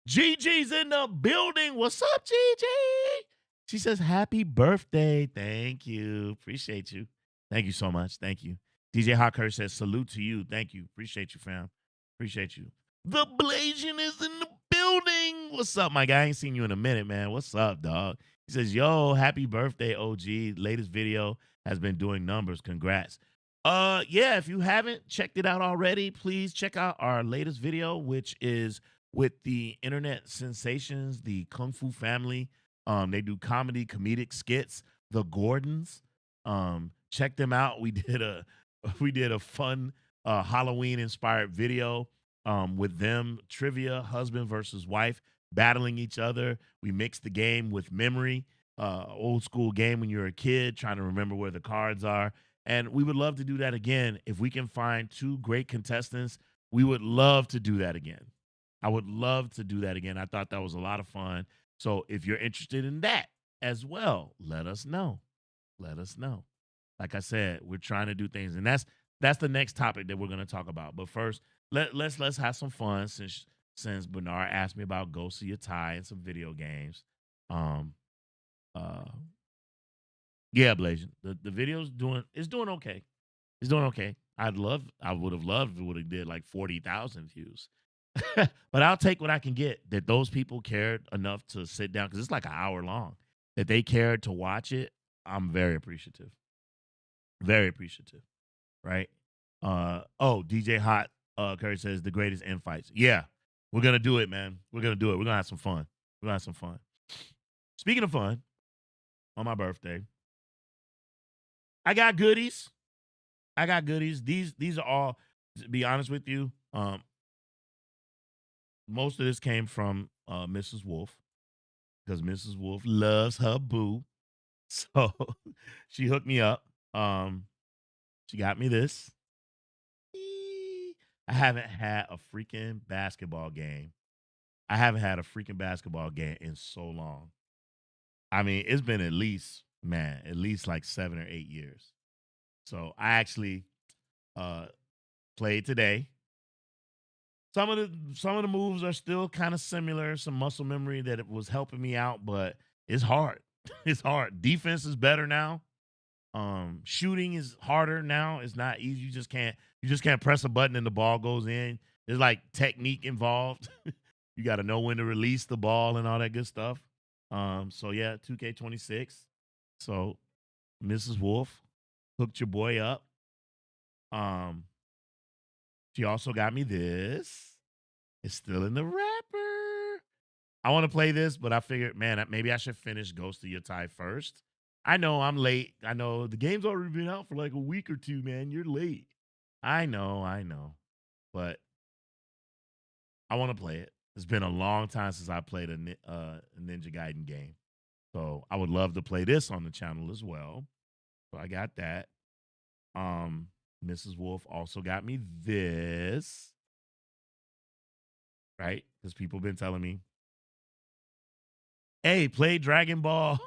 Gigi's in the building. What's up, Gigi? She says, happy birthday. Thank you. Appreciate you. Thank you so much. Thank you. DJ Hot Curry says, salute to you. Thank you. Appreciate you, fam. Appreciate you. The Blasian is in the building. What's up, my guy? I ain't seen you in a minute, man. What's up, dog? He says, yo, happy birthday, OG. Latest video has been doing numbers. Congrats. Yeah, if you haven't checked it out already, please check out our latest video, which is with the internet sensations, the Kung Fu family. They do comedic skits, the Gordons. Check them out. We did a fun Halloween inspired video with them, trivia, husband versus wife battling each other. We mixed the game with memory, old school game when you're a kid trying to remember where the cards are. And we would love to do that again. If we can find 2 great contestants, we would love to do that again. I would love to do that again. I thought that was a lot of fun. So if you're interested in that as well, let us know. Let us know. Like I said, we're trying to do things, and that's the next topic that we're going to talk about. But first, let's have some fun since Bernard asked me about Ghost of Your Tie and some video games. Yeah, Blasian, the video's doing okay. It's doing okay. I would have loved if it would have did like 40,000 views. But I'll take what I can get. That those people cared enough to sit down because it's like an hour long. That they cared to watch it. I'm very appreciative. Very appreciative. Right? DJ Hot Curry says the greatest infights. Yeah, we're gonna do it, man. We're gonna do it. We're gonna have some fun. We're gonna have some fun. Speaking of fun, on my birthday, I got goodies. These are all, to be honest with you, most of this came from Mrs. Wolf because Mrs. Wolf loves her boo. So she hooked me up. She got me this. I haven't had a freaking basketball game. I haven't had a freaking basketball game in so long. I mean, it's been at least like 7 or 8 years. So I actually played today. Some of the moves are still kind of similar, some muscle memory that it was helping me out, but it's hard. It's hard. Defense is better now. Shooting is harder now. It's not easy. You just can't press a button and the ball goes in. There's like technique involved. You got to know when to release the ball and all that good stuff. So yeah, 2K26. So Mrs. Wolf hooked your boy up. Um, she also got me this. It's still in the wrapper. I want to play this, but I figured, man, maybe I should finish Ghost of Your Tie first. I know I'm late. I know the game's already been out for like a week or two, man. You're late. I know. But I want to play it. It's been a long time since I played a Ninja Gaiden game. So I would love to play this on the channel as well. So I got that. Mrs. Wolf also got me this, right? Because people been telling me, hey, play Dragon Ball,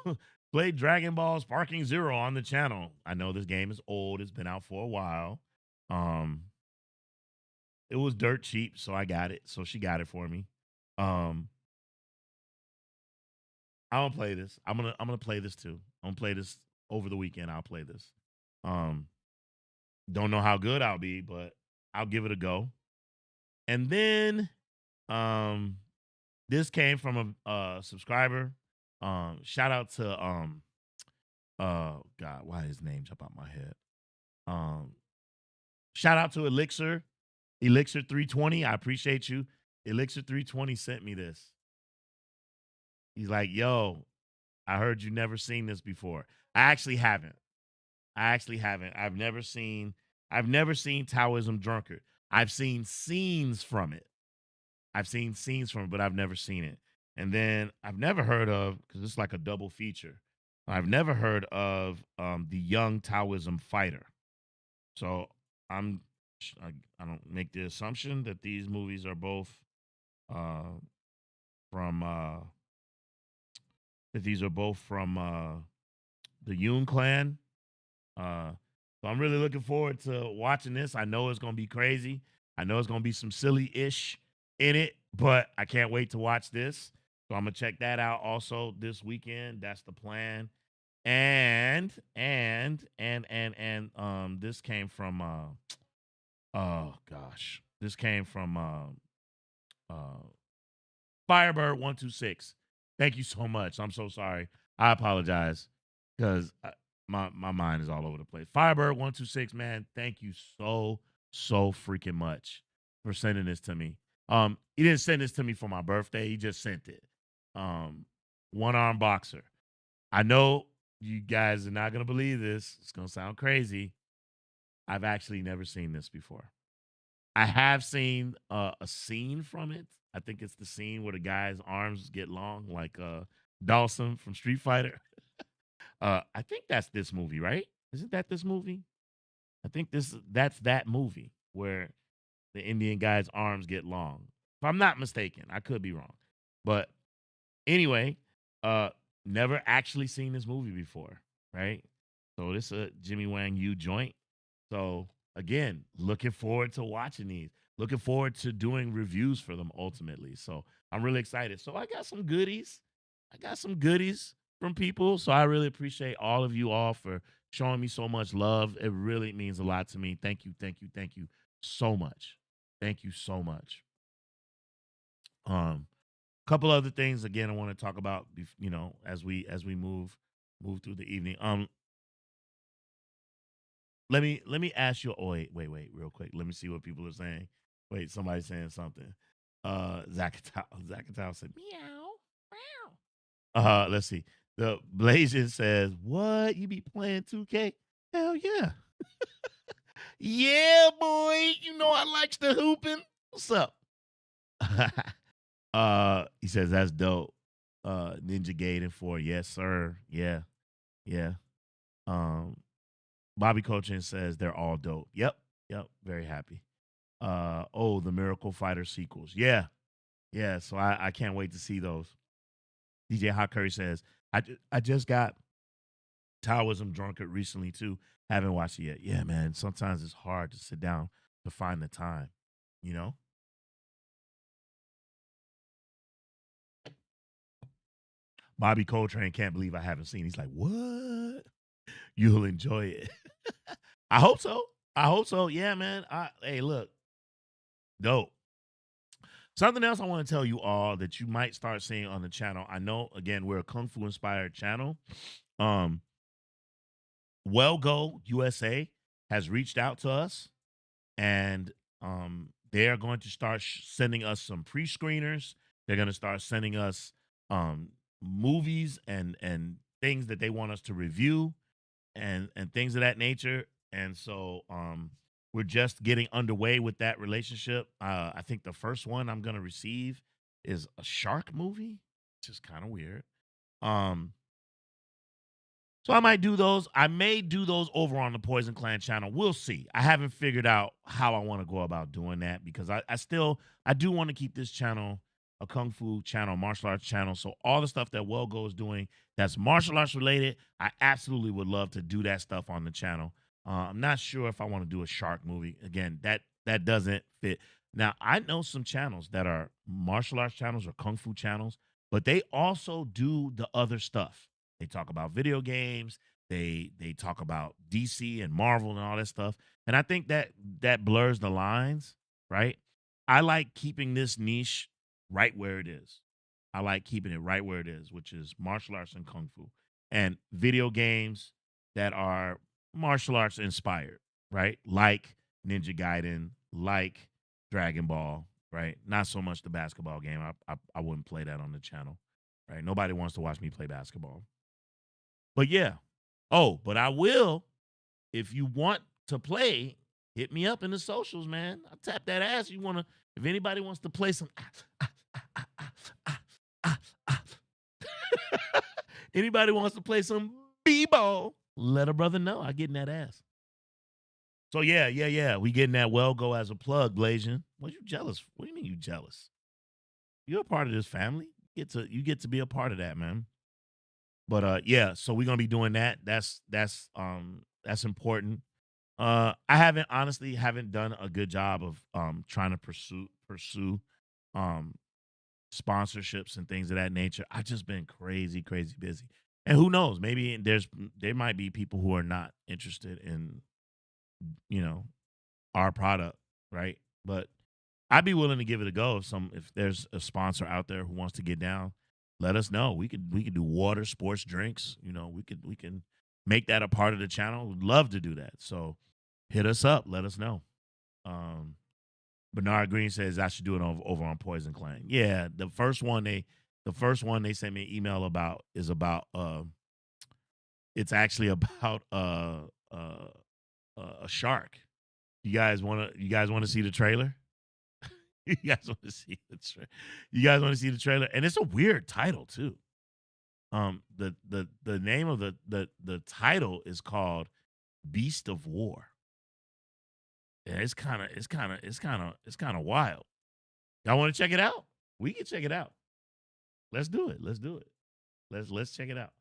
play Dragon Ball Sparking Zero on the channel. I know this game is old, it's been out for a while. It was dirt cheap, so I got it. So she got it for me. I'm gonna play this. I'm gonna play this too. I'm gonna play this over the weekend. I'll play this. Um, don't know how good I'll be, but I'll give it a go. And then um this came from a subscriber. Shout out to God, why his name jump out my head? Shout out to Elixir 320. I appreciate you. Elixir 320 sent me this. He's like, yo, I heard you never seen this before. I actually haven't. I've never seen Taoism Drunkard. I've seen scenes from it. But I've never seen it. And then I've never heard of, because it's like a double feature. I've never heard of the Young Taoism Fighter. So I don't make the assumption that these movies are both from the Yoon clan. So I'm really looking forward to watching this. I know it's gonna be crazy. I know it's gonna be some silly ish in it, but I can't wait to watch this. So I'm gonna check that out also this weekend. That's the plan. And this came from oh gosh. This came from Firebird126. Thank you so much. I'm so sorry. I apologize because my mind is all over the place. Firebird126, man, thank you so freaking much for sending this to me. He didn't send this to me for my birthday. He just sent it. One arm boxer. I know you guys are not gonna believe this. It's gonna sound crazy. I've actually never seen this before. I have seen a scene from it. I think it's the scene where the guy's arms get long, like Dawson from Street Fighter. I think that's this movie, right? Isn't that this movie? I think that's that movie where the Indian guy's arms get long. If I'm not mistaken, I could be wrong. But anyway, never actually seen this movie before, right? So this is a Jimmy Wang Yu joint. So again, looking forward to watching these. Looking forward to doing reviews for them ultimately. So I'm really excited. So I got some goodies. From people. So I really appreciate all of you all for showing me so much love. It really means a lot to me. Thank you so much. Thank you so much. Couple other things again I want to talk about, as we move through the evening. Let me ask you. Oh wait, real quick. Let me see what people are saying. Wait, somebody's saying something. Zakatow said meow, meow. Let's see. The Blasian says, "What you be playing 2K? Hell yeah, yeah, boy. You know I likes the hooping. What's up?" He says that's dope. Ninja Gaiden 4, yes sir. Yeah. Um, Bobby Coaching says they're all dope. Yep. Very happy. Oh, the Miracle Fighter sequels. Yeah. So I can't wait to see those. DJ Hot Curry says I just got Taoism Drunkard recently too. Haven't watched it yet. Yeah, man. Sometimes it's hard to sit down to find the time. You know. Bobby Coltrane can't believe I haven't seen. He's like, what? You'll enjoy it. I hope so. Yeah, man. Hey, look, dope. Something else I want to tell you all that you might start seeing on the channel. I know, again, we're a Kung Fu inspired channel. Um, Well Go USA has reached out to us, and they are going to start sending us some pre-screeners. They're going to start sending us movies and things that they want us to review and things of that nature. And so we're just getting underway with that relationship. I think the first one I'm going to receive is a shark movie, which is kind of weird. So I might do those. I may do those over on the Poison Clan channel. We'll see. I haven't figured out how I want to go about doing that because I do want to keep this channel a Kung Fu channel, martial arts channel. So all the stuff that Well Go is doing that's martial arts related, I absolutely would love to do that stuff on the channel. I'm not sure if I want to do a shark movie. Again, that doesn't fit. Now, I know some channels that are martial arts channels or Kung Fu channels, but they also do the other stuff. They talk about video games. They talk about DC and Marvel and all that stuff. And I think that blurs the lines, right? I like keeping this niche right where it is. I like keeping it right where it is, which is martial arts and Kung Fu. And video games that are martial arts inspired, right? Like Ninja Gaiden, like Dragon Ball, right? Not so much the basketball game. I wouldn't play that on the channel, right? Nobody wants to watch me play basketball. But yeah. Oh, but I will. If you want to play, hit me up in the socials, man. I'll tap that ass. If anybody wants to play some anybody wants to play some b-ball, let a brother know. I get in that ass. So yeah. We getting that Well Go as a plug, Blasian. What you jealous? What do you mean you jealous? You're a part of this family. You get to be a part of that, man. But yeah, so we're gonna be doing that. That's important. I honestly haven't done a good job of trying to pursue sponsorships and things of that nature. I've just been crazy busy. And who knows, maybe there might be people who are not interested in, our product, right? But I'd be willing to give it a go if there's a sponsor out there who wants to get down. Let us know. We could do water, sports drinks. We can make that a part of the channel. We'd love to do that. So hit us up. Let us know. Bernard Green says I should do it over on Poison Clan. Yeah, the first one they sent me an email about is about it's actually about a shark. You guys want to see the trailer? You guys want to see the trailer? And it's a weird title too. The name of the title is called Beast of War. Yeah, it's kind of wild. Y'all want to check it out? We can check it out. Let's do it. Let's check it out.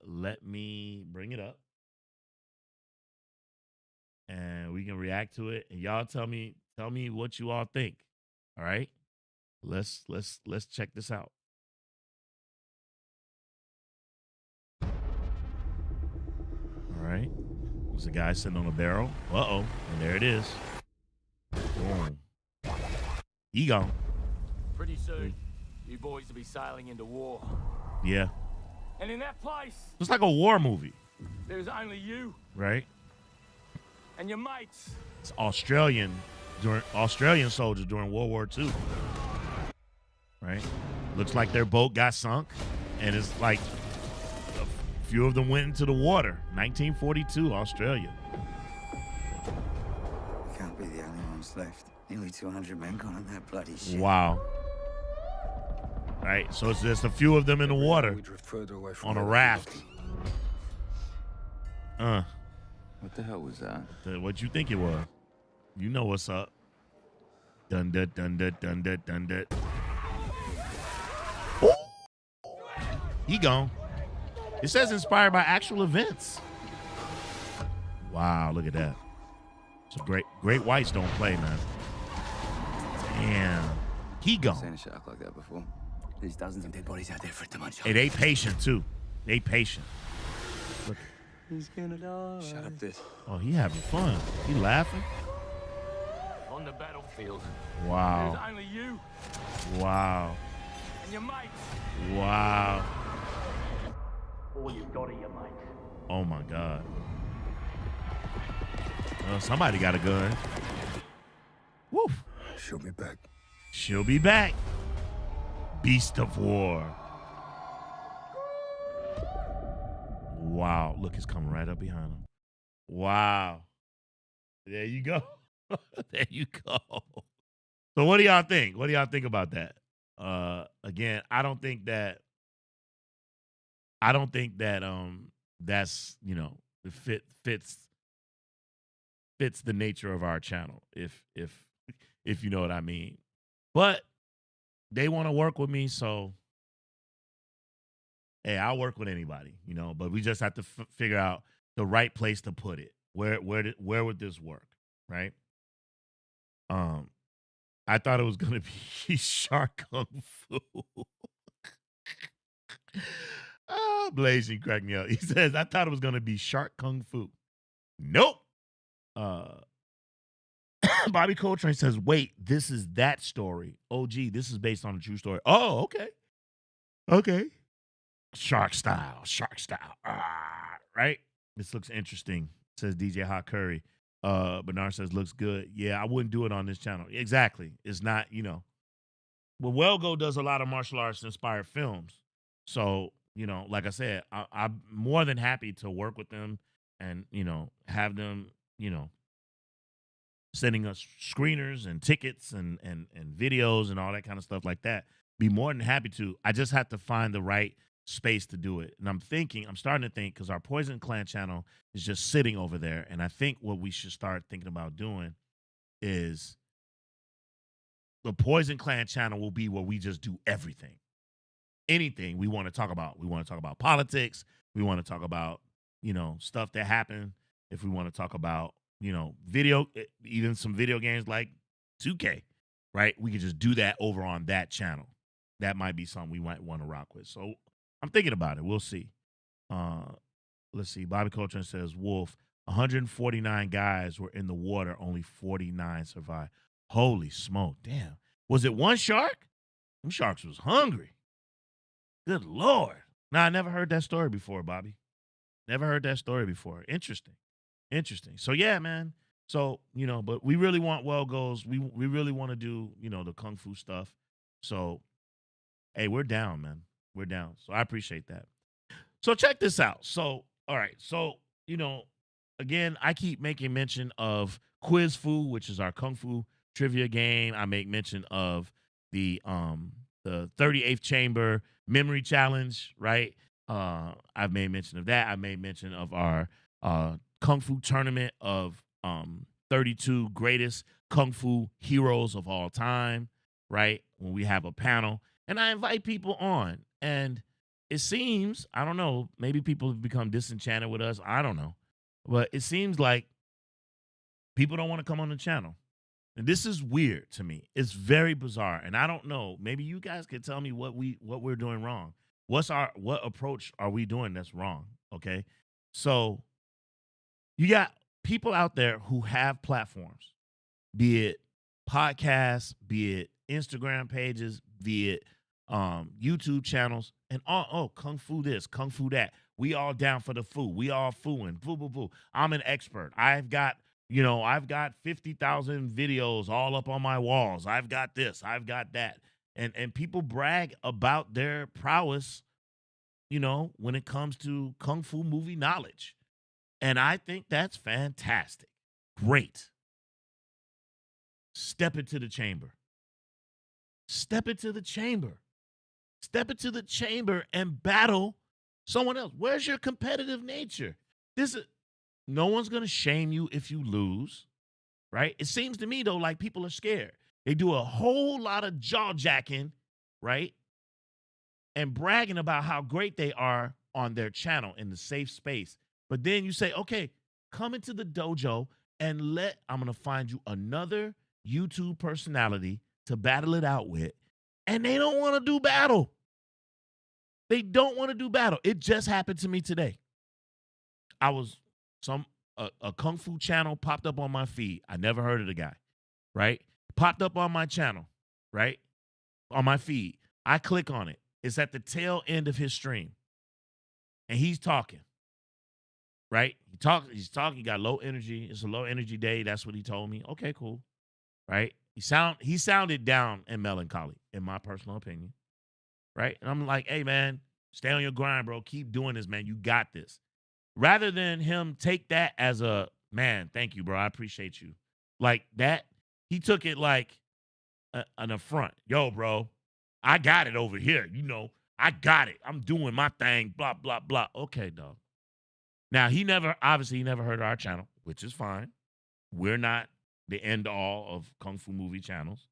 Let me bring it up, and we can react to it. And y'all tell me what you all think. All right, let's check this out. All right, there's a guy sitting on a barrel. And there it is. Boom. He gone. Pretty soon, you boys will be sailing into war. Yeah. And in that place, it's like a war movie. There's only you. Right. And your mates. It's Australian soldiers during World War II. Right? Looks like their boat got sunk, and it's like a few of them went into the water. 1942, Australia. We can't be the only ones left. Nearly 200 men gone on that bloody ship. Wow. Right, so it's just a few of them in the water on a raft. What the hell was that? What you think it was? You know what's up. Dun dun dun dun dun dun dun dun. He gone. It says inspired by actual events. Wow, look at that. It's a great whites don't play, man. Damn. He gone. Seen a shark like that before. There's dozens of dead bodies out there for it to munch. Hey, they patient too. They patient. Look. He's gonna die. Shut up, this. Oh, he having fun. He laughing. the battlefield. Wow. There's only you Wow. and your mates. Wow. All you've got are your mates. Oh my God. Well, somebody got a gun. Woo. She'll be back. She'll be back. Beast of War. Wow. Look, it's coming right up behind him. Wow. There you go. There you go. So what do y'all think? What do y'all think about that? Again, I don't think that that's, it fits the nature of our channel, if you know what I mean. But they want to work with me, so hey, I'll work with anybody, but we just have to figure out the right place to put it. Where would this work, right? I thought it was gonna be Shark Kung Fu. Blazing cracked me up. He says, I thought it was gonna be Shark Kung Fu. Nope. Bobby Coltrane says, wait, this is that story. Oh, gee, this is based on a true story. Oh, okay. Okay. Shark style. Right? This looks interesting, says DJ Hot Curry. Bernard says, looks good. Yeah, I wouldn't do it on this channel. Exactly. It's not, Well, Welgo does a lot of martial arts inspired films. So, like I said, I'm more than happy to work with them and, have them, sending us screeners and tickets and videos and all that kind of stuff like that. Be more than happy to. I just have to find the right space to do it. And I'm starting to think, because our Poison Clan channel is just sitting over there. And I think what we should start thinking about doing is the Poison Clan channel will be where we just do everything. Anything we want to talk about. We want to talk about politics. We want to talk about, stuff that happened. If we want to talk about, even some video games like 2K, right? We could just do that over on that channel. That might be something we might want to rock with. So I'm thinking about it. We'll see. Let's see. Bobby Coltrane says, Wolf, 149 guys were in the water. Only 49 survived. Holy smoke. Damn. Was it one shark? Them sharks was hungry. Good Lord. Nah, I never heard that story before, Bobby. Never heard that story before. Interesting. So, yeah, man. So, but we really want Welgo's. We really want to do, the Kung Fu stuff. So, hey, we're down, man. We're down. So I appreciate that. So check this out. So, all right. So, again, I keep making mention of Quiz Fu, which is our Kung Fu trivia game. I make mention of the 38th Chamber Memory Challenge, right? I've made mention of that. I made mention of our Kung Fu tournament of 32 greatest Kung Fu heroes of all time, right? When we have a panel. And I invite people on. And it seems, I don't know, maybe people have become disenchanted with us. I don't know. But it seems like people don't want to come on the channel. And this is weird to me. It's very bizarre. And I don't know. Maybe you guys could tell me what we're doing wrong. What approach are we doing that's wrong? Okay. So you got people out there who have platforms, be it podcasts, be it Instagram pages, be it YouTube channels, and Kung Fu this, Kung Fu that. We all down for the foo. We all fooing. Foo, boo, boo. I'm an expert. I've got 50,000 videos all up on my walls. I've got this. I've got that. And people brag about their prowess, when it comes to Kung Fu movie knowledge. And I think that's fantastic. Great. Step into the chamber. Step into the chamber. Step into the chamber and battle someone else. Where's your competitive nature? No one's going to shame you if you lose, right? It seems to me, though, like people are scared. They do a whole lot of jaw-jacking, right? And bragging about how great they are on their channel in the safe space. But then you say, okay, come into the dojo and I'm going to find you another YouTube personality to battle it out with. And they don't want to do battle. They don't want to do battle. It just happened to me today. A Kung Fu channel popped up on my feed. I never heard of the guy, right? Popped up on my channel, right? On my feed. I click on it. It's at the tail end of his stream. And he's talking, right? He's talking, he got low energy. It's a low energy day. That's what he told me. Okay, cool. Right? He sounded down and melancholy, in my personal opinion. Right? And I'm like, hey man, stay on your grind, bro. Keep doing this, man. You got this. Rather than him take that as a man, thank you, bro. I appreciate you. Like that, he took it like an affront. Yo, bro, I got it over here. You know, I got it. I'm doing my thing. Blah, blah, blah. Okay, dog. Now, he never heard of our channel, which is fine. We're not the end all of Kung Fu movie channels.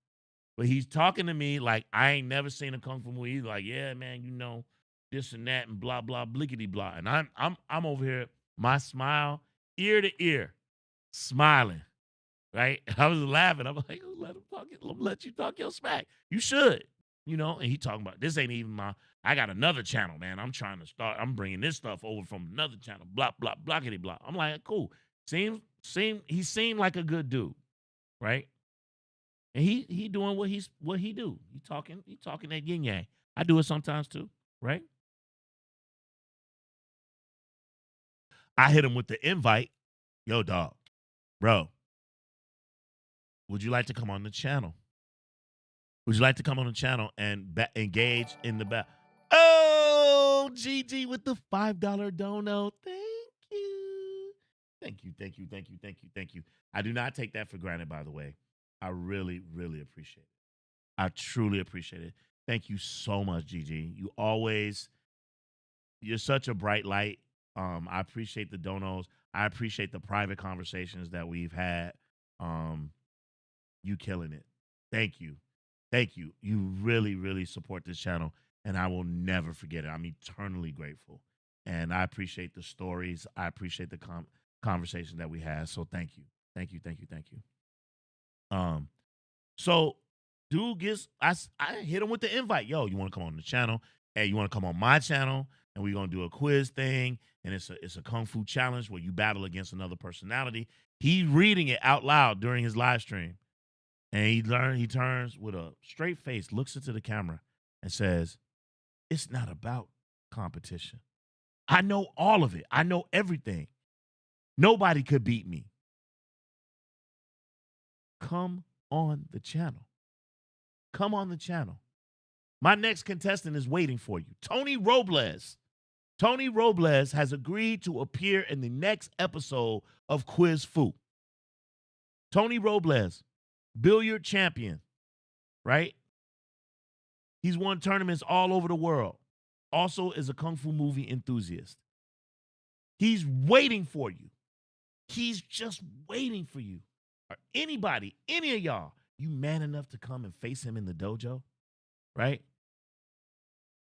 But he's talking to me like I ain't never seen a Kung Fu movie. He's like, yeah, man, you know, this and that and blah, blah, blickety blah. And I'm over here, my smile, ear to ear, smiling. Right? I was laughing. I'm like, let him talk. Let you talk your smack. You should, you know. And he talking about this ain't even I got another channel, man. I'm trying to start. I'm bringing this stuff over from another channel. Blah blah blockity blah. I'm like, cool. He seemed like a good dude, right? And he doing what he do. He talking that yin yang. I do it sometimes too, right? I hit him with the invite. Yo, dog, bro. Would you like to come on the channel? Would you like to come on the channel and engage in the battle? Oh, GG with the $5 dono. Thank you. Thank you, thank you, thank you, thank you, thank you. I do not take that for granted, by the way. I really, really appreciate it. I truly appreciate it. Thank you so much, GG. You're such a bright light. I appreciate the donos. I appreciate the private conversations that we've had. You killing it. Thank you. Thank you. You really, really support this channel, and I will never forget it. I'm eternally grateful, and I appreciate the stories. I appreciate the conversation that we had. So thank you. Thank you, thank you, thank you. So dude I hit him with the invite. Yo, you want to come on the channel? Hey, you want to come on my channel? And we're going to do a quiz thing, and it's a Kung Fu challenge where you battle against another personality. He's reading it out loud during his live stream. And he turns with a straight face, looks into the camera, and says, it's not about competition. I know all of it. I know everything. Nobody could beat me. Come on the channel. Come on the channel. My next contestant is waiting for you. Tony Robles. Tony Robles has agreed to appear in the next episode of Quiz Fu. Tony Robles, billiard champion, right? He's won tournaments all over the world. Also is a Kung Fu movie enthusiast. He's waiting for you. He's just waiting for you. Or anybody, any of y'all, you man enough to come and face him in the dojo, right?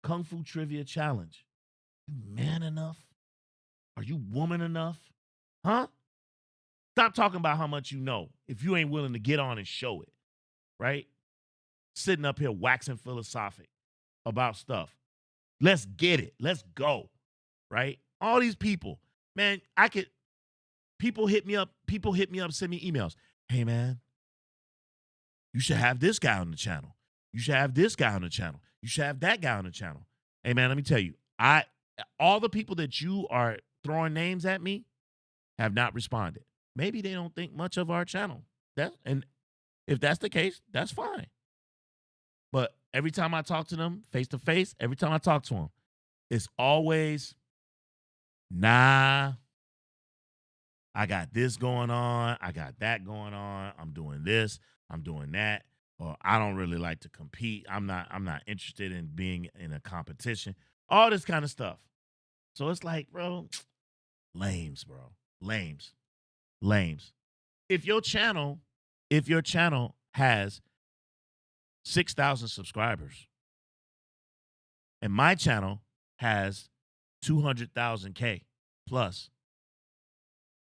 Kung Fu Trivia Challenge. You man enough? Are you woman enough? Huh? Stop talking about how much you know if you ain't willing to get on and show it, right? Sitting up here waxing philosophic about stuff. Let's get it. Let's go, right? All these people, man, people hit me up, send me emails. Hey, man, you should have this guy on the channel. You should have this guy on the channel. You should have that guy on the channel. Hey, man, let me tell you, all the people that you are throwing names at me have not responded. Maybe they don't think much of our channel. And if that's the case, that's fine. But every time I talk to them face to face, every time I talk to them, it's always, nah, I got this going on. I got that going on. I'm doing this. I'm doing that. Or I don't really like to compete. I'm not interested in being in a competition. All this kind of stuff. So it's like, bro, lames, bro. Lames. If your channel has 6,000 subscribers and my channel has 200,000 K plus,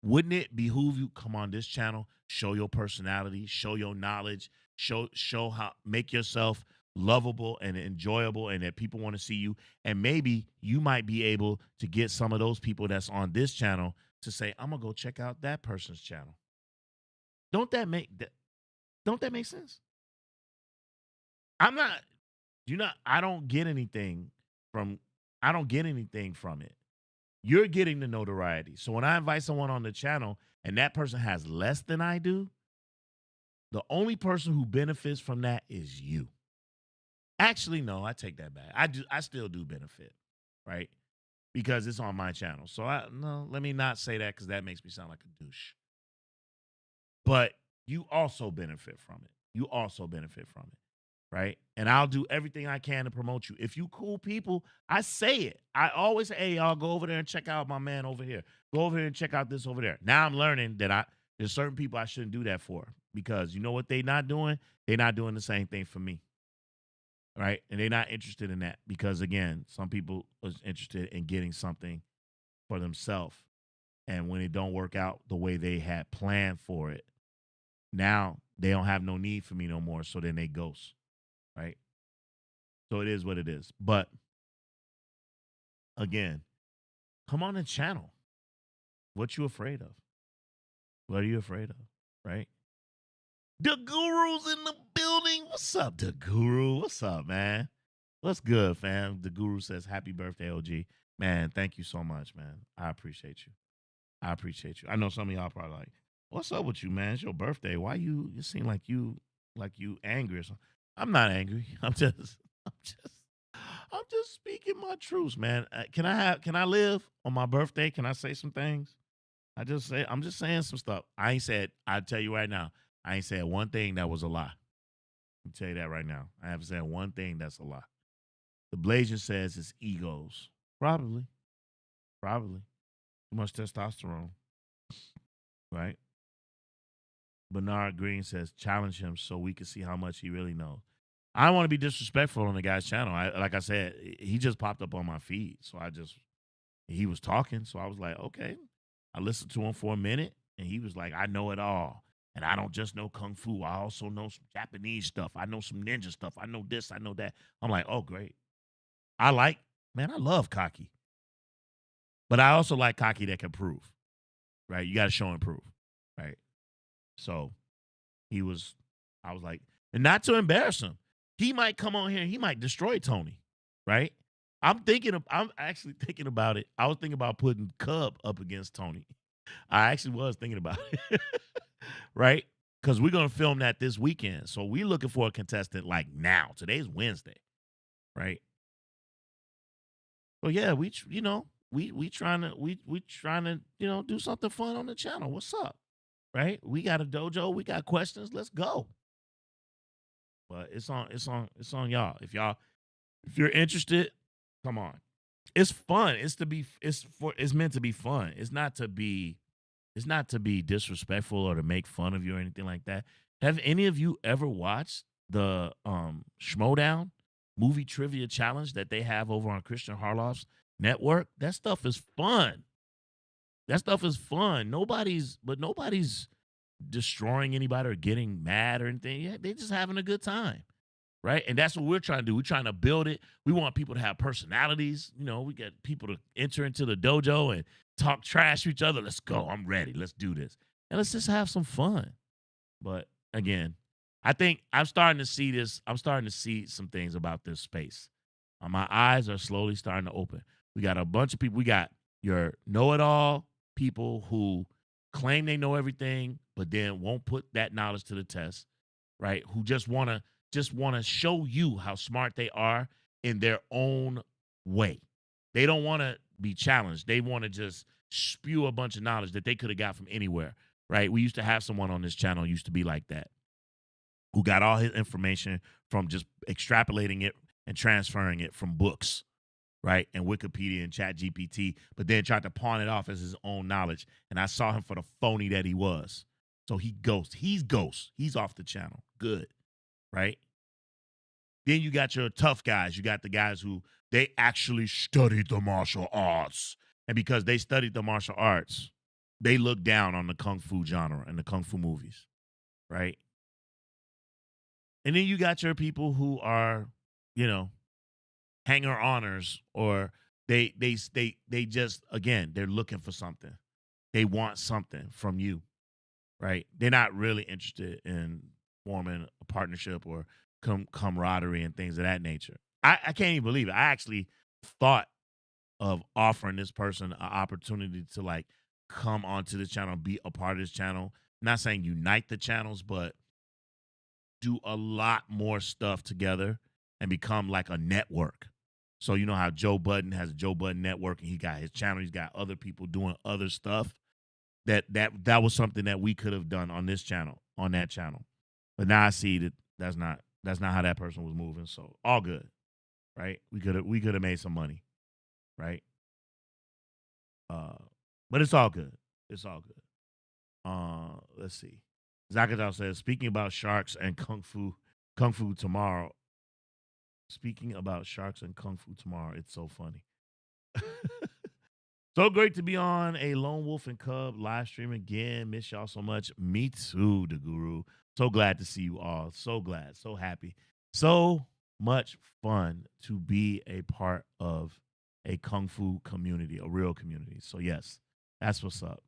wouldn't it behoove you come on this channel, show your personality, show your knowledge, show how, make yourself lovable and enjoyable, and that people want to see you, and maybe you might be able to get some of those people that's on this channel to say, I'm gonna go check out that person's channel. Don't that make that? Don't that make sense? I'm not, I don't get anything from, it. You're getting the notoriety. So when I invite someone on the channel and that person has less than I do, the only person who benefits from that is you. Actually, no, I take that back. I still do benefit, right? Because it's on my channel. So let me not say that because that makes me sound like a douche. But you also benefit from it. You also benefit from it, right? And I'll do everything I can to promote you. If you cool people, I say it. I always say, hey, y'all go over there and check out my man over here. Go over here and check out this over there. Now I'm learning that there's certain people I shouldn't do that for because you know what they're not doing? They're not doing the same thing for me. Right. And they're not interested in that because again, some people is interested in getting something for themselves. And when it don't work out the way they had planned for it, now they don't have no need for me no more. So then they ghost. Right. So it is what it is. But again, come on the channel. What you afraid of? What are you afraid of? Right? The guru's in the building. What's up, the guru? What's up, man? What's good, fam? The guru says, happy birthday, OG. Man, thank you so much, man. I appreciate you. I appreciate you. I know some of y'all probably like, what's up with you, man? It's your birthday. Why you seem like you angry or something. I'm not angry. I'm just speaking my truths, man. Can I live on my birthday? Can I say some things? I'm just saying some stuff. I tell you right now, I ain't said one thing that was a lie. I'll tell you that right now. I haven't said one thing that's a lie. The Blasian says it's egos. Probably. Too much testosterone. Right? Bernard Green says, challenge him so we can see how much he really knows. I don't want to be disrespectful on the guy's channel. Like I said, he just popped up on my feed. So he was talking. So I was like, okay. I listened to him for a minute and he was like, I know it all. And I don't just know Kung Fu. I also know some Japanese stuff. I know some ninja stuff. I know this. I know that. I'm like, oh, great. I love cocky. But I also like cocky that can prove. Right? You got to show and prove. Right? So I was like, and not to embarrass him. He might come on here and he might destroy Tony. Right? I'm actually thinking about it. I was thinking about putting Cub up against Tony. I actually was thinking about it. Right? Because we're going to film that this weekend. So we're looking for a contestant like now. Today's Wednesday. Right? So yeah, we trying to, do something fun on the channel. What's up? Right? We got a dojo, we got questions, let's go. But it's on y'all. If you're interested, come on. It's fun. It's meant to be fun. It's not to be disrespectful or to make fun of you or anything like that. Have any of you ever watched the Schmodown movie trivia challenge that they have over on Christian Harloff's network? That stuff is fun. Nobody's destroying anybody or getting mad or anything. Yeah, they just having a good time. Right? And that's what we're trying to do. We're trying to build it. We want people to have personalities. We get people to enter into the dojo and talk trash to each other. Let's go. I'm ready. Let's do this. And let's just have some fun. But again, I think I'm starting to see this. I'm starting to see some things about this space. My eyes are slowly starting to open. We got a bunch of people. We got your know-it-all people who claim they know everything, but then won't put that knowledge to the test, right? Who just want to show you how smart they are in their own way. They don't want to be challenged. They want to just spew a bunch of knowledge that they could have got from anywhere, right? We used to have someone on this channel used to be like that, who got all his information from just extrapolating it and transferring it from books, right? And Wikipedia and Chat GPT, but then tried to pawn it off as his own knowledge. And I saw him for the phony that he was. So he ghost. He's ghost. He's off the channel. Good. Right? Then you got your tough guys. You got the guys who they actually studied the martial arts. And because they studied the martial arts, they look down on the Kung Fu genre and the Kung Fu movies. Right? And then you got your people who are, hanger honors, or they just, again, they're looking for something. They want something from you. Right? They're not really interested in forming a partnership or camaraderie and things of that nature. I can't even believe it. I actually thought of offering this person an opportunity to like come onto this channel, be a part of this channel. Not saying unite the channels, but do a lot more stuff together and become like a network. So you know how Joe Budden has a Joe Budden network and he got his channel, he's got other people doing other stuff. That was something that we could have done on this channel, on that channel. But now I see that that's not how that person was moving. So all good, right? We could have made some money, right? But it's all good. It's all good. Let's see. Zakadal says, speaking about sharks and kung fu tomorrow. Speaking about sharks and kung fu tomorrow, it's so funny. So great to be on a Lone Wolf and Cub live stream again. Miss y'all so much. Me too, the Guru. So glad to see you all. So glad. So happy. So much fun to be a part of a kung fu community, a real community. So yes, that's what's up.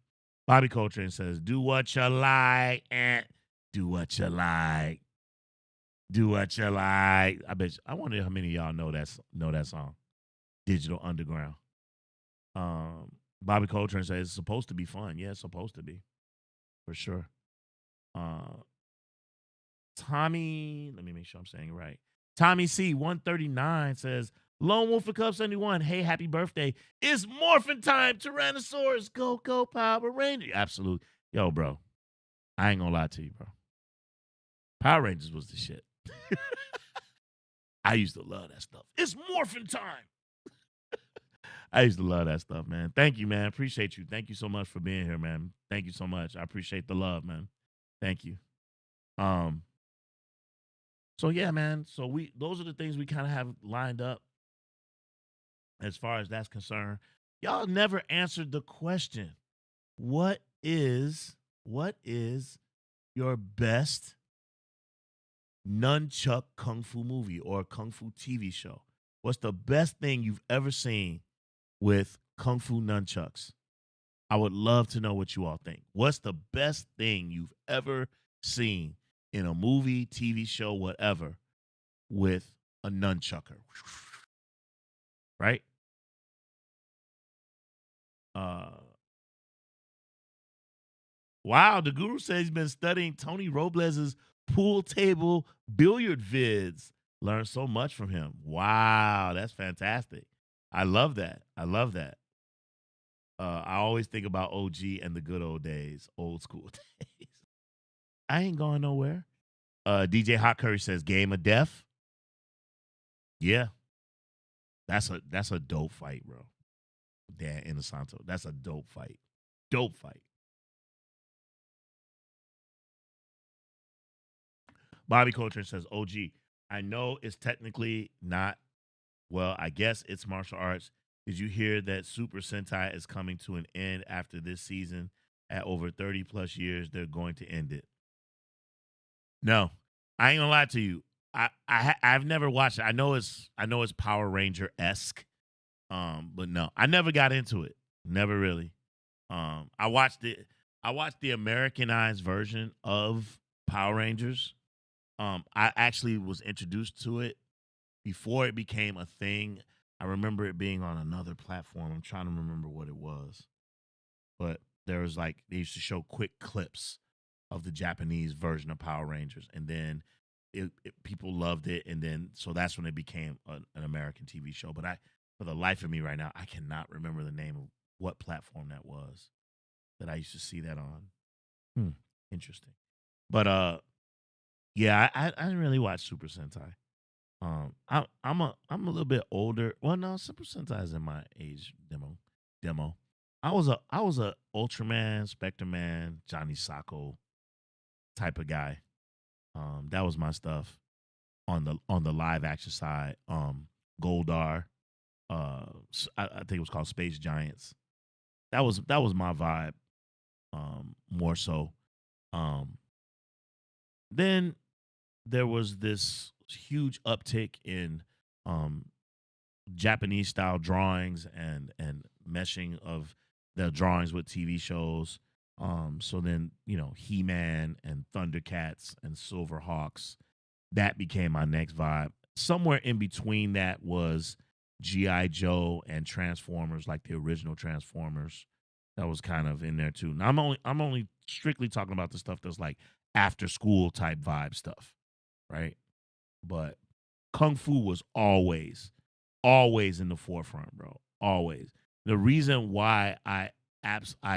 Bobby Coltrane says, do what you like, and do what you like. Do what you like. I wonder how many of y'all know that song. Digital Underground. Bobby Coltrane says it's supposed to be fun. Yeah, it's supposed to be. For sure. Tommy, let me make sure I'm saying it right. Tommy C 139 says, Lone Wolf and Cub 71, hey, happy birthday. It's morphin' time, Tyrannosaurus. Go, go, Power Ranger. Absolutely. Yo, bro. I ain't gonna lie to you, bro. Power Rangers was the shit. I used to love that stuff. It's morphin' time. I used to love that stuff, man. Thank you, man. Appreciate you. Thank you so much for being here, man. Thank you so much. I appreciate the love, man. Thank you. So yeah, man. So those are the things we kind of have lined up as far as that's concerned. Y'all never answered the question. What is your best nunchuck kung fu movie or kung fu TV show? What's the best thing you've ever seen with kung fu nunchucks? I would love to know what you all think. What's the best thing you've ever seen in a movie, TV show, whatever, with a nunchucker? Right? Wow, the Guru says he's been studying Tony Robles' pool table billiard vids. Learned so much from him. Wow, that's fantastic. I love that. I love that. I always think about OG and the good old days, old school days. I ain't going nowhere. DJ Hot Curry says Game of Death. Yeah. That's a dope fight, bro. Dan Inosanto. That's a dope fight. Dope fight. Bobby Coltrane says, OG, I know it's technically not, well, I guess it's martial arts. Did you hear that Super Sentai is coming to an end after this season? At over 30 plus years, they're going to end it. No, I ain't gonna lie to you. I've never watched it. I know it's Power Ranger esque, but no, I never got into it. Never really. I watched the Americanized version of Power Rangers. I actually was introduced to it before it became a thing. I remember it being on another platform. I'm trying to remember what it was. But there was like, they used to show quick clips of the Japanese version of Power Rangers. And then people loved it. And then, so that's when it became an American TV show. But for the life of me right now, I cannot remember the name of what platform that was that I used to see that on. Interesting. But, yeah, I didn't really watch Super Sentai. I'm a little bit older. Well, no, Super Sentai is in my age demo. I was a Ultraman, Spectre Man, Johnny Sacco type of guy. That was my stuff on the live action side. Goldar. I think it was called Space Giants. That was my vibe. More so. Then there was this huge uptick in Japanese style drawings and meshing of the drawings with TV shows. So then, He-Man and Thundercats and Silverhawks, that became my next vibe. Somewhere in between that was G.I. Joe and Transformers, like the original Transformers. That was kind of in there too. Now I'm only strictly talking about the stuff that's like after school type vibe stuff, right? But Kung Fu was always in the forefront, bro. Always. The reason why I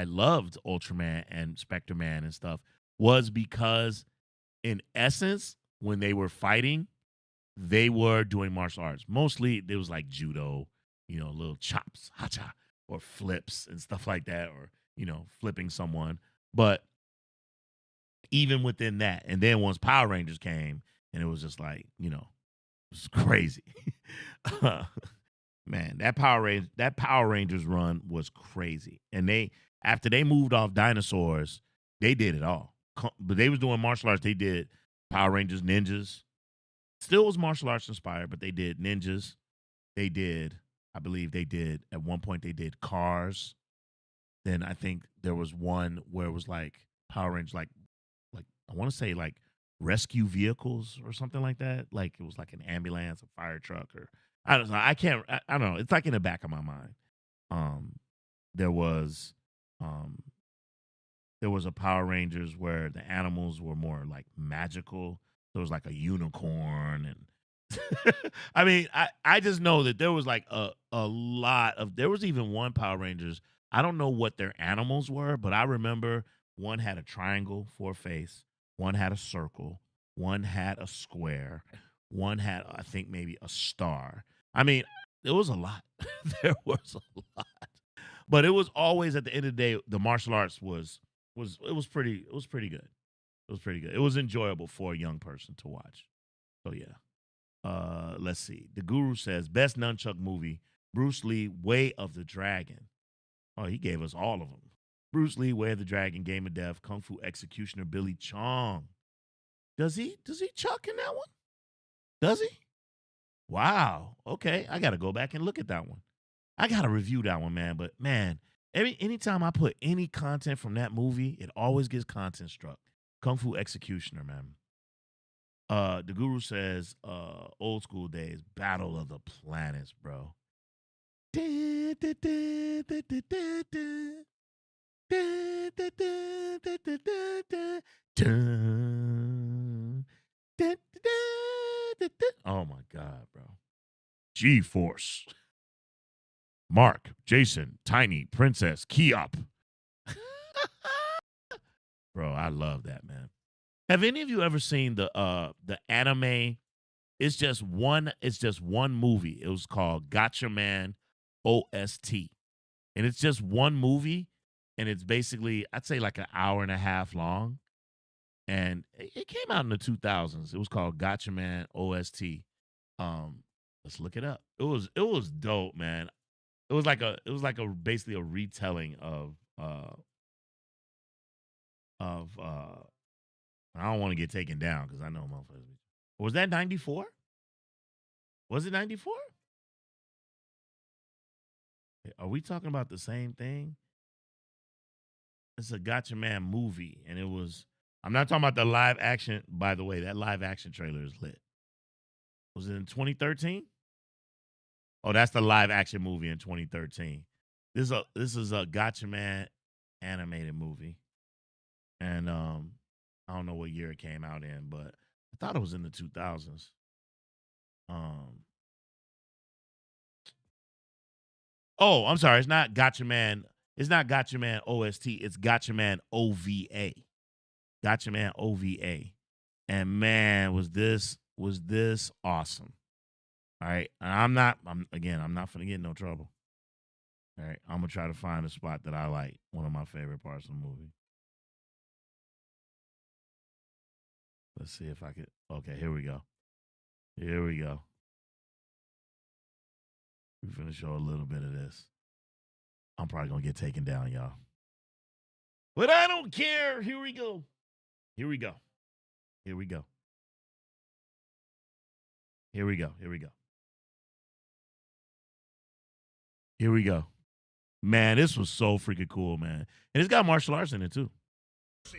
loved Ultraman and Spectre Man and stuff was because in essence, when they were fighting, they were doing martial arts. Mostly it was like judo, little chops, hacha, or flips and stuff like that, or, flipping someone. But even within that, and then once Power Rangers came, and it was just like, it was crazy. Man, that Power Rangers run was crazy. And after they moved off dinosaurs, they did it all. But they was doing martial arts. They did Power Rangers ninjas. Still was martial arts inspired, but they did ninjas. They did, I believe they did at one point they did cars. Then I think there was one where it was like Power Rangers, like I want to say like rescue vehicles or something like that. Like it was like an ambulance, a fire truck, or I don't know. I don't know. It's like in the back of my mind. Um, there was, um, there was a Power Rangers where the animals were more like magical. There was like a unicorn and I mean, I just know that there was like a lot of there was even one Power Rangers. I don't know what their animals were, but I remember one had a triangle for a face, one had a circle, one had a square, one had I think maybe a star. I mean, there was a lot. There was a lot. But it was always at the end of the day, the martial arts was pretty good. It was pretty good. It was enjoyable for a young person to watch. So yeah. Let's see. The Guru says best nunchuck movie: Bruce Lee, Way of the Dragon. Oh, he gave us all of them. Bruce Lee, Way of the Dragon, Game of Death, Kung Fu Executioner, Billy Chong. Does he chuck in that one? Does he? Wow. Okay, I got to go back and look at that one. I got to review that one, man. But man, anytime I put any content from that movie, it always gets content struck. Kung Fu Executioner, man. The Guru says, old school days, Battle of the Planets, bro. Oh my God, bro. G Force. Mark, Jason, Tiny, Princess, Keop. Bro, I love that, man. Have any of you ever seen the anime? It's just one movie. It was called Gotcha Man OST. And it's just one movie, and it's basically I'd say like an hour and a half long. And it came out in the 2000s. It was called Gotcha Man OST. Let's look it up. It was dope, man. It was like a basically a retelling of I don't want to get taken down because I know motherfuckers. Was that 94? Was it 94? Are we talking about the same thing? It's a Gotcha Man movie, and it was. I'm not talking about the live action. By the way, that live action trailer is lit. Was it in 2013? Oh, that's the live action movie in 2013. This is a Gotcha Man animated movie, and I don't know what year it came out in, but I thought it was in the 2000s. Um, oh, I'm sorry, it's not Gotcha Man. It's not Gotcha Man OST. It's Gotcha Man OVA. Gotcha Man OVA. And man, was this awesome. All right. And I'm not gonna get in no trouble. All right. I'm gonna try to find a spot that I like. One of my favorite parts of the movie. Let's see if I could. Okay, here we go. Here we go. We're gonna show a little bit of this. I'm probably gonna get taken down, y'all. But I don't care. Here we go. Here we go. Here we go. Here we go. Here we go. Here we go. Man, this was so freaking cool, man. And it's got martial arts in it too.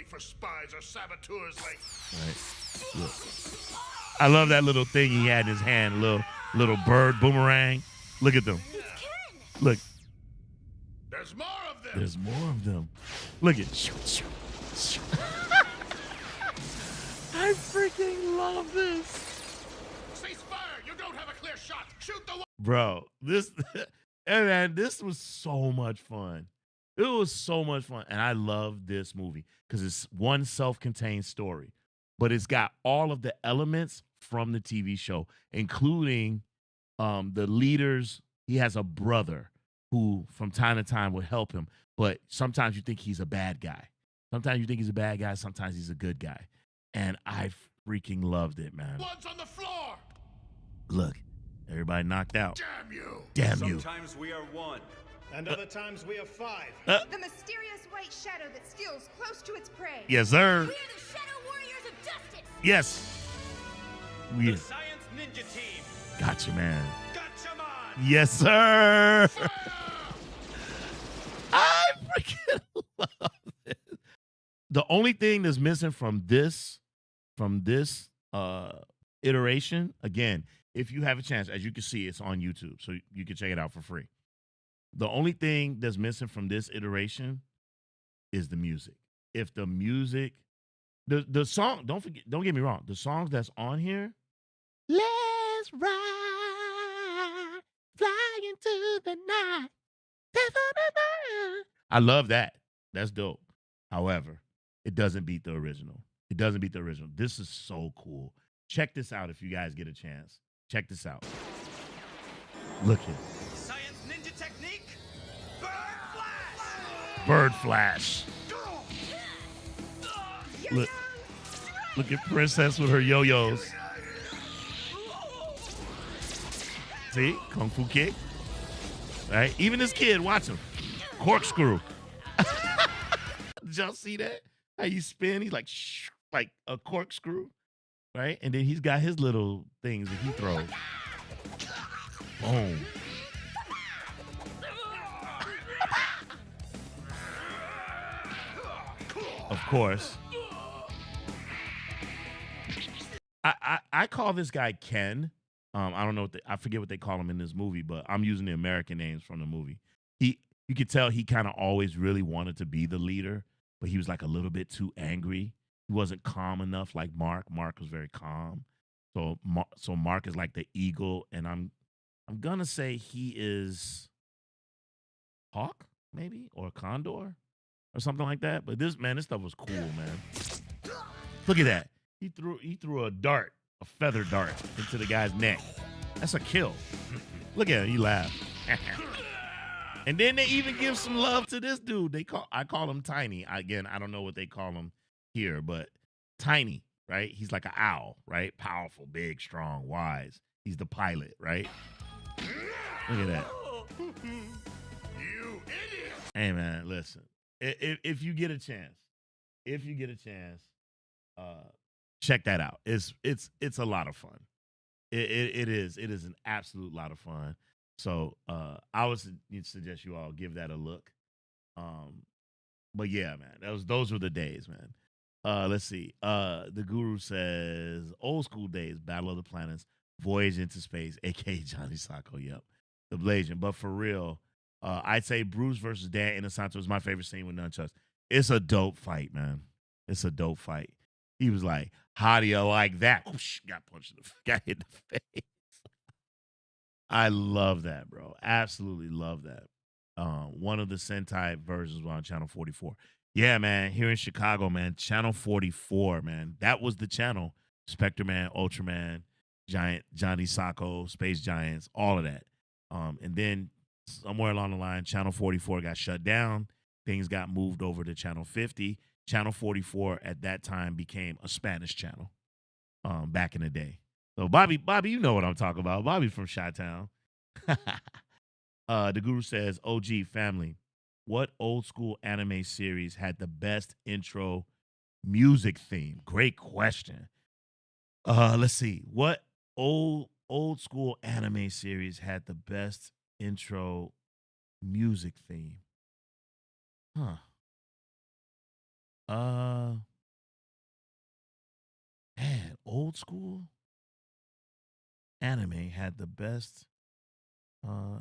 For spies or saboteurs like Right. Look. I love that little thing he had in his hand, little bird boomerang. Look at them. Look, there's more of them. there's more of them. Look at. I freaking love this. Cease fire. You don't have a clear shot. Shoot the one. Bro, this hey man, this was so much fun. It was so much fun. And I love this movie because it's one self-contained story, but it's got all of the elements from the TV show, including the leaders. He has a brother who from time to time will help him, but sometimes you think he's a bad guy. Sometimes you think he's a bad guy, sometimes he's a good guy. And I freaking loved it, man. Blood's on the floor. Look, everybody knocked out. Damn you. Damn you. Sometimes we are one. And other times we have 5. The mysterious white shadow that steals close to its prey. Yes, sir. We are the Shadow Warriors of Justice. Yes. The Science Ninja Team. Gotcha, man. Gotcha, man. Yes, sir. I freaking love it. The only thing that's missing from this iteration, again, if you have a chance, as you can see, it's on YouTube, so you can check it out for free. The only thing that's missing from this iteration is the music. If the music, the song, don't get me wrong, the songs that's on here, let's ride, fly into the night. I love that. That's dope. However, it doesn't beat the original. It doesn't beat the original. This is so cool. Check this out if you guys get a chance. Check this out. Look at it. Science Ninja Technique. Bird Flash. Bird Flash. Look at Princess with her yo-yos. See? Kung Fu kick. Right? Even this kid, watch him. Corkscrew. Did y'all see that? How you spin? He's like, shh, like a corkscrew. Right? And then he's got his little things that he throws. Boom. Of course. I call this guy Ken. I don't know I forget what they call him in this movie, but I'm using the American names from the movie. You could tell he kind of always really wanted to be the leader, but he was like a little bit too angry. He wasn't calm enough like Mark. Mark was very calm. So Mark is like the eagle, and I'm gonna say he is Hawk, maybe, or Condor, or something like that. But this stuff was cool, man. Look at that. He threw a dart, a feather dart, into the guy's neck. That's a kill. Look at him. He laughed. And then they even give some love to this dude. I call him Tiny. Again, I don't know what they call him here, but Tiny, right? He's like an owl, right? Powerful, big, strong, wise. He's the pilot, right? Look at that. You idiot. Hey man, listen. If you get a chance, check that out. It's a lot of fun. It is an absolute lot of fun. So I would suggest you all give that a look. But yeah, man, those were the days, man. Let's see. The goooooo says old school days, Battle of the Planets, Voyage into Space, aka Johnny Sacco. Yep, the Blasian. But for real, I'd say Bruce versus Dan Inosanto is my favorite scene with nunchucks. It's a dope fight, man. It's a dope fight. He was like, "How do you like that?" Whoosh, got punched got hit in the face. I love that, bro. Absolutely love that. One of the Sentai versions was on Channel 44. Yeah, man. Here in Chicago, man, Channel 44, man. That was the channel. Spectre Man, Ultraman, Giant, Johnny Sacco, Space Giants, all of that. And then somewhere along the line, Channel 44 got shut down. Things got moved over to Channel 50. Channel 44 at that time became a Spanish channel back in the day. So Bobby, you know what I'm talking about. Bobby's from Chi-Town. The goooooo says, OG family, what old school anime series had the best intro music theme? Great question. Let's see. What old school anime series had the best intro music theme. Huh. Uh Man, old school anime had the best uh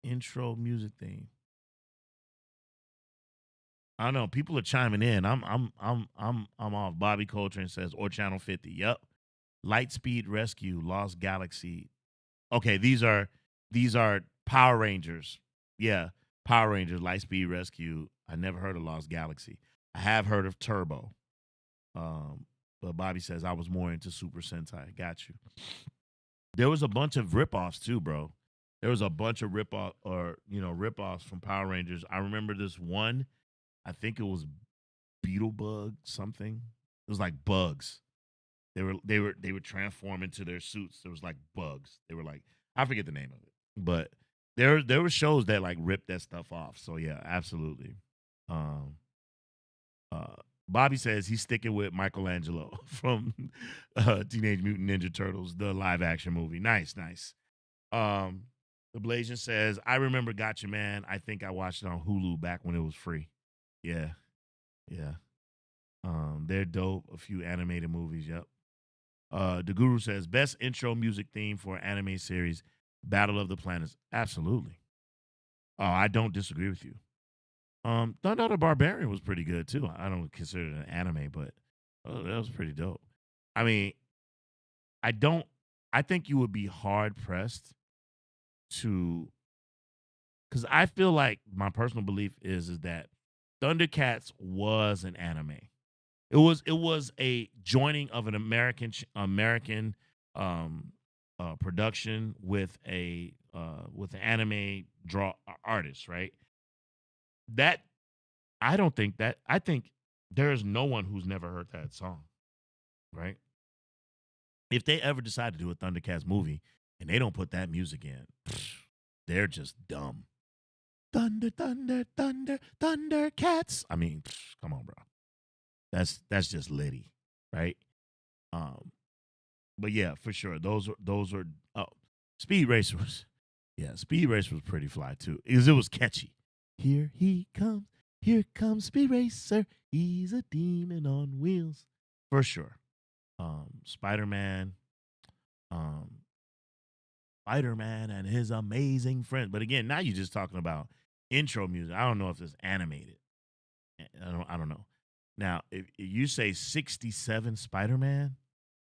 intro music theme. I don't know. People are chiming in. I'm off. Bobby Coltrane says or Channel 50. Yep. Lightspeed Rescue, Lost Galaxy. Okay, these are Power Rangers. Yeah, Power Rangers, Lightspeed Rescue. I never heard of Lost Galaxy. I have heard of Turbo. Um, but Bobby says I was more into Super Sentai. Got you. There was a bunch of ripoffs too, bro. There was a bunch of ripoffs from Power Rangers. I remember this one. I think it was Beetlebug something. It was like bugs. They would transform into their suits. There was like bugs. They were like I forget the name of it, but there were shows that like ripped that stuff off. So yeah, absolutely. Um, uh, Bobby says he's sticking with Michelangelo from Teenage Mutant Ninja Turtles, the live action movie. Nice, nice. Um, the Blasian says I remember Gotcha Man. I think I watched it on Hulu back when it was free. Yeah, yeah. They're dope. A few animated movies. Yep. The Guru says best intro music theme for an anime series, Battle of the Planets. Absolutely. Oh, I don't disagree with you. Thunder the Barbarian was pretty good too. I don't consider it an anime, but that was pretty dope. I mean, I don't. I think you would be hard pressed to, because I feel like my personal belief is that Thundercats was an anime. It was a joining of an American um, production with an anime draw artist, right? That I don't think that I think there is no one who's never heard that song, right? If they ever decide to do a Thundercats movie and they don't put that music in, they're just dumb. Thunder, thunder, thunder, Thundercats. I mean, come on, bro. That's just litty, right? Um, but yeah, for sure. Those are oh, Speed Racer was yeah, Speed Racer was pretty fly too. Because it was catchy. Here he comes, here comes Speed Racer. He's a demon on wheels. For sure. Spider-Man, um, Spider-Man and his amazing friend. But again, now you're just talking about intro music. I don't know if it's animated. I don't know. Now, if you say 67 Spider-Man,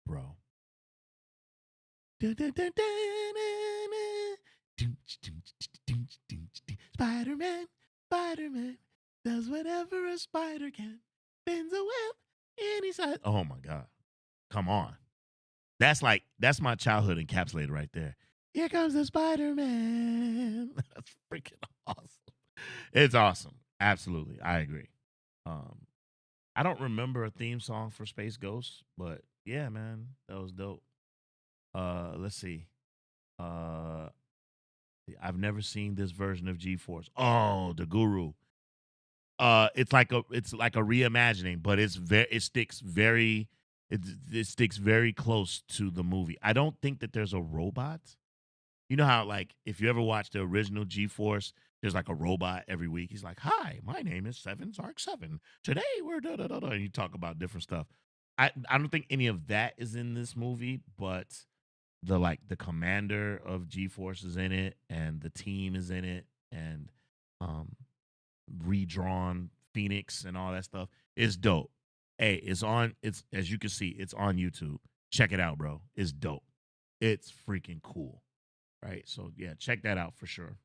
bro. Spider-Man, Spider-Man does whatever a spider can. Spins a web any size. Oh my God. Come on. That's my childhood encapsulated right there. Here comes the Spider-Man. That's freaking awesome. It's awesome. Absolutely. I agree. Um, I don't remember a theme song for Space Ghost, but yeah, man, that was dope. Let's see. Uh, I've never seen this version of G-Force. Oh, the Guru. It's like a reimagining, but it sticks very close to the movie. I don't think that there's a robot. You know how like if you ever watch the original G-Force, there's like a robot every week. He's like, "Hi, my name is Seven Zark Seven. Today we're da da da da." And you talk about different stuff. I don't think any of that is in this movie, but the commander of G-Force is in it, and the team is in it, and um redrawn Phoenix and all that stuff. It's dope. Hey, it's as you can see, it's on YouTube. Check it out, bro. It's dope. It's freaking cool. Right? So yeah, check that out for sure.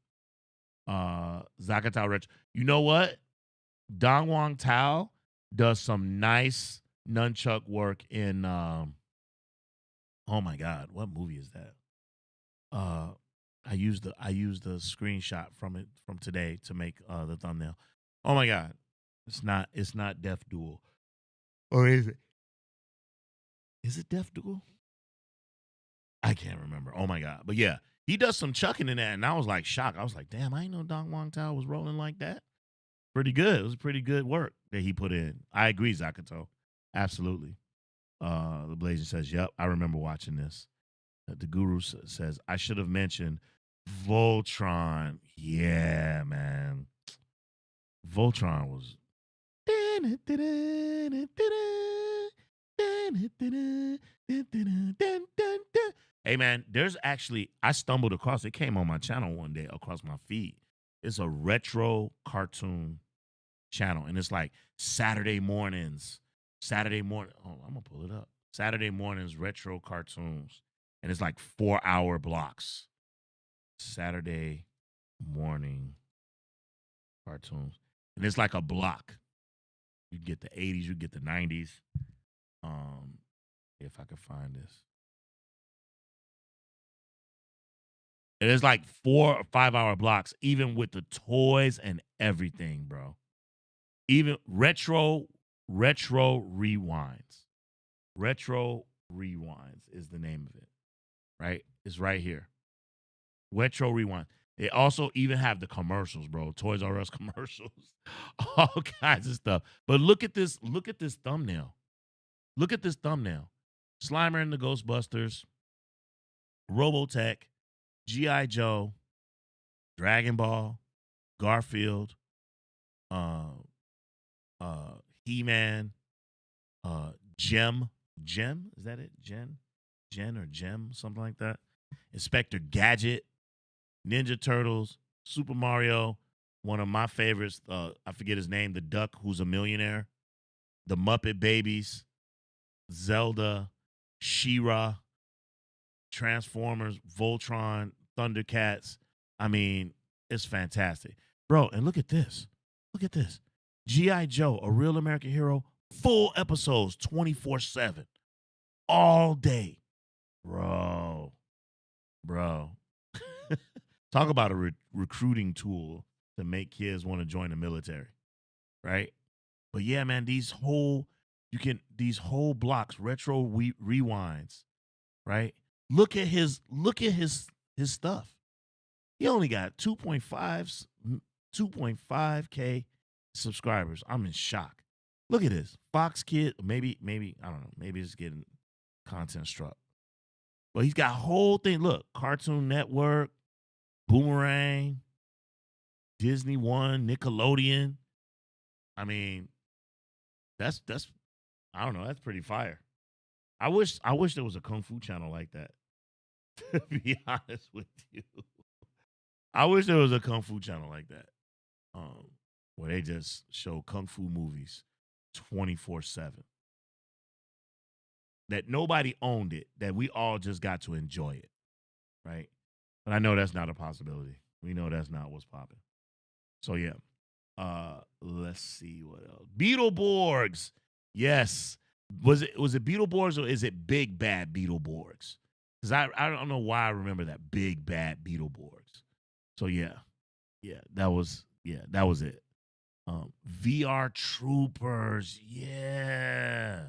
Zakatao Rich. You know what? Dong Wong Tao does some nice nunchuck work in oh my god, what movie is that? Uh I used the screenshot from it from today to make the thumbnail. Oh my god. It's not Death Duel. Or is it? Is it Death Duel? I can't remember. Oh my god. But yeah, he does some chucking in that, and I was like shocked. I was like, damn, I didn't know Dong Wong Tao was rolling like that. Pretty good. It was pretty good work that he put in. I agree, Zakato. Absolutely. The Blazing says, "Yep, I remember watching this." The Guru says, "I should have mentioned Voltron. Yeah, man. Voltron was. Hey, man, there's actually, I stumbled across, it came on my channel one day, across my feed. It's a retro cartoon channel, and it's like Saturday mornings. Saturday morning. Oh, I'm going to pull it up. Saturday mornings, retro cartoons. And it's like 4-hour blocks. Saturday morning cartoons. And it's like a block. You get the 80s, you get the 90s. If I could find this. It is like 4 or 5-hour blocks, even with the toys and everything, bro. Even retro rewinds. Retro rewinds is the name of it. Right? It's right here. Retro rewind. They also even have the commercials, bro. Toys R Us commercials. All kinds of stuff. But look at this thumbnail. Look at this thumbnail. Slimer and the Ghostbusters, Robotech, G.I. Joe, Dragon Ball, Garfield, He-Man, Gem. Gem? Is that it? Jen or Gem? Something like that. Inspector Gadget, Ninja Turtles, Super Mario, one of my favorites, I forget his name, the duck who's a millionaire, the Muppet Babies, Zelda, She-Ra, Transformers, Voltron, Thundercats. I mean, it's fantastic. Bro, and look at this. Look at this. G.I. Joe, a real American hero, full episodes, 24/7, all day. Bro. Talk about a recruiting tool to make kids want to join the military, right? But yeah, man, these whole blocks, retro rewinds, right? Look at his stuff. He only got 2.5K subscribers. I'm in shock. Look at this. Fox Kid, maybe I don't know, maybe it's getting content struck. But he's got a whole thing. Look, Cartoon Network, Boomerang, Disney One, Nickelodeon. I mean, that's I don't know, that's pretty fire. I wish there was a Kung Fu channel like that. To be honest with you. I wish there was a Kung Fu channel like that. Where they just show Kung Fu movies 24/7. That nobody owned it, that we all just got to enjoy it. Right? But I know that's not a possibility. We know that's not what's popping. So yeah. Let's see what else. Beetleborgs. Yes. Was it Beetleborgs, or is it Big Bad Beetleborgs? Because I don't know why I remember that Big Bad Beetleborgs. So yeah. That was it. VR Troopers. Yeah.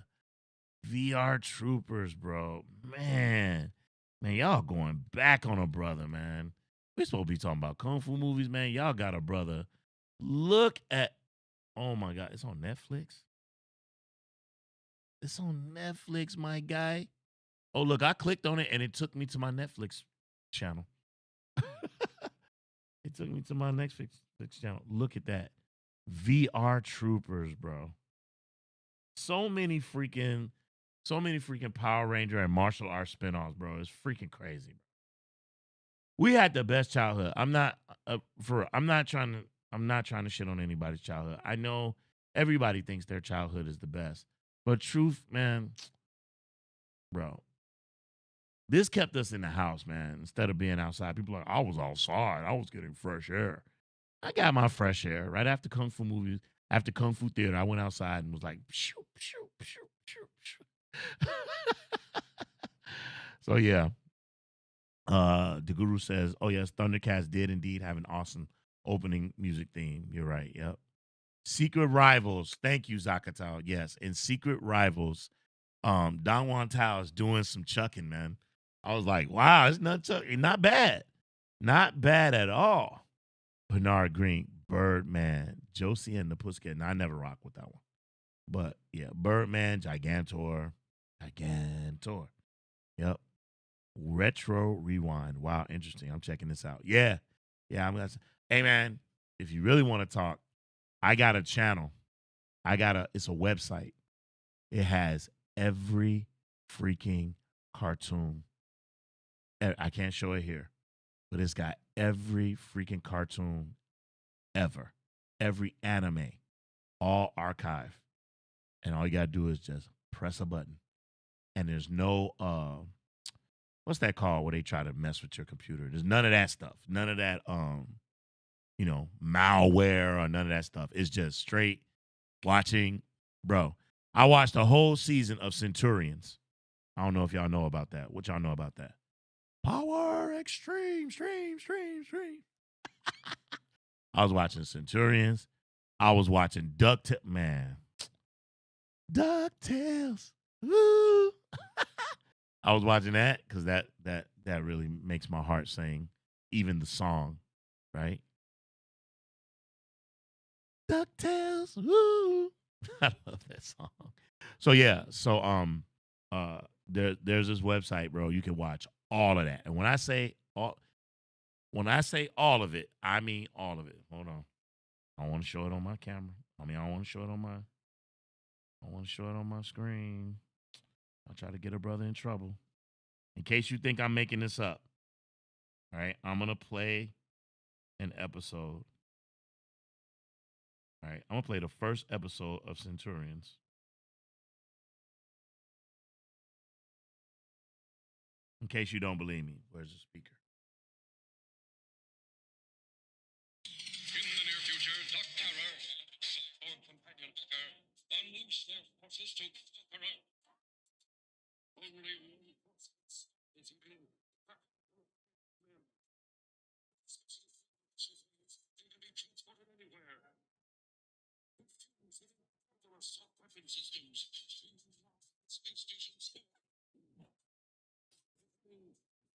VR Troopers, bro. Man, y'all going back on a brother, man. We're supposed to be talking about Kung Fu movies, man. Y'all got a brother. Look at, oh my God, it's on Netflix? It's on Netflix, my guy. Oh, look, I clicked on it and it took me to my Netflix channel. It took me to my Netflix channel. Look at that. VR Troopers, bro. So many freaking Power Ranger and martial arts spinoffs, bro. It's freaking crazy. We had the best childhood. I'm not trying to shit on anybody's childhood. I know everybody thinks their childhood is the best. But truth, man, bro, this kept us in the house, man, instead of being outside. People are like, I was outside. I was getting fresh air. I got my fresh air right after Kung Fu movies. After Kung Fu theater, I went outside and was like, shoo, shoo, shoo, shoo, shoo. So, yeah. The Guru says, oh, yes, Thundercats did indeed have an awesome opening music theme. You're right. Yep. Secret Rivals. Thank you, Zakatao. Yes. In Secret Rivals, Don Juan Tao is doing some chucking, man. I was like, wow, it's not bad. Not bad at all. Bernard Green, Birdman, Josie and the Pussycat. Now, I never rock with that one. But, yeah, Birdman, Gigantor. Yep. Retro Rewind. Wow, interesting. I'm checking this out. Yeah. I'm gonna hey man, if you really want to talk, I got a channel. It's a website. It has every freaking cartoon. I can't show it here, but it's got every freaking cartoon ever. Every anime. All archived. And all you gotta do is just press a button. And there's no what's that called where they try to mess with your computer? There's none of that stuff. None of that malware or none of that stuff. It's just straight watching. Bro, I watched a whole season of Centurions. I don't know if y'all know about that. What y'all know about that? Power extreme, stream. I was watching Centurions. I was watching DuckTales. Man. DuckTales. Woo. I was watching that because that really makes my heart sing. Even the song, right? DuckTales. Woo. I love that song. So yeah, there's this website, bro. You can watch all of that. And when I say all of it, I mean all of it. Hold on. I want to show it on my camera. I want to show it on my screen. I'll try to get a brother in trouble. In case you think I'm making this up. All right, I'm going to play an episode. All right, I'm going to play the first episode of Centurions. In case you don't believe me, where's the speaker? In the near future, Doc Terror and cyborg companion Hacker unleash their forces to conquer Earth. Only one process is included. They can be transported anywhere. Assault weapon systems, space stations.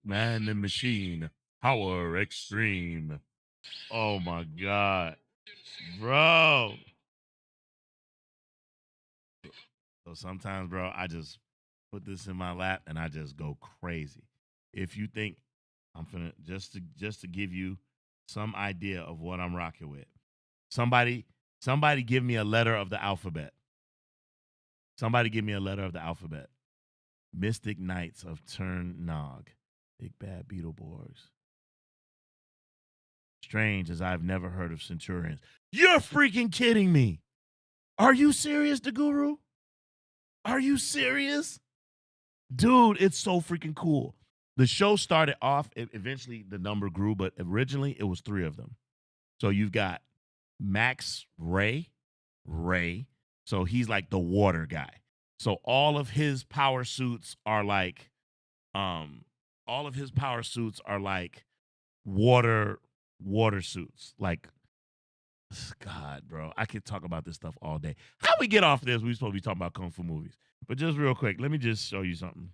Man and Machine, Power Extreme. Oh my God. Bro. So sometimes, bro, I just put this in my lap and I just go crazy. If you think I'm finna just to give you some idea of what I'm rocking with. Somebody give me a letter of the alphabet. Somebody give me a letter of the alphabet. Mystic Knights of Turnog. Big Bad Beetleborgs. Strange as I've never heard of Centurions. You're freaking kidding me. Are you serious, the Guru? Are you serious? Dude, it's so freaking cool. The show started off, eventually the number grew, but originally it was 3 of them. So you've got Max Ray. So he's like the water guy. So all of his power suits are like water suits. Like, God, bro, I could talk about this stuff all day. How we get off this? We supposed to be talking about Kung Fu movies. But just real quick, let me just show you something.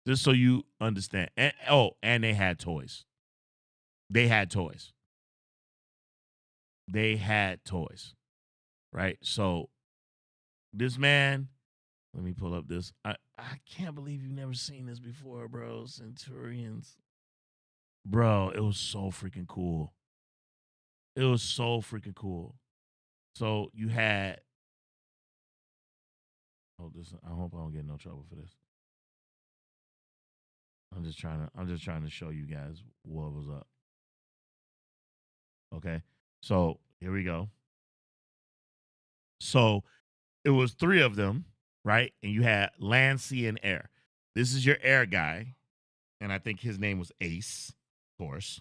Just so you understand. And they had toys. They had toys. Right? So this man, let me pull up this. I can't believe you've never seen this before, bro. Centurions. Bro, it was so freaking cool. So you had I hope I don't get in no trouble for this. I'm just trying to show you guys what was up. Okay. So here we go. So it was 3 of them, right? And you had land, sea, and air. This is your air guy. And I think his name was Ace, of course.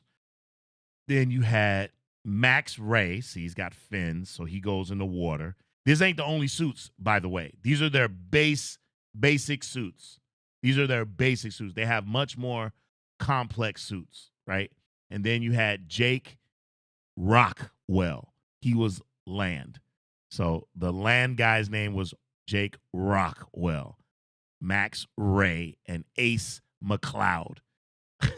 Then you had Max Ray. See, he's got fins, so he goes in the water. This ain't the only suits, by the way. These are their basic suits. They have much more complex suits, right? And then you had Jake Rockwell. He was land. So the land guy's name was Jake Rockwell, Max Ray, and Ace McCloud. A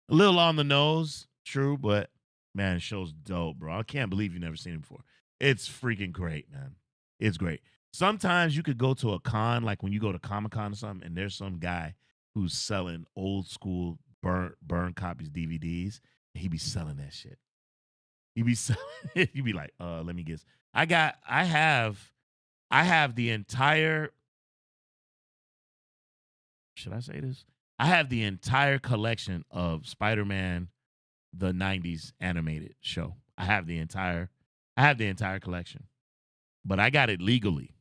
little on the nose, true, but man, the show's dope, bro. I can't believe you've never seen it before. It's freaking great, man. It's great. sometimes you could go to a con, like when you go to Comic-Con or something, and there's some guy who's selling old school burn copies, DVDs. And he be selling that shit. He be selling it. You be like, let me guess. I have the entire, should I say this? I have the entire collection of Spider-Man, the 90s animated show. I have the entire collection. But I got it legally.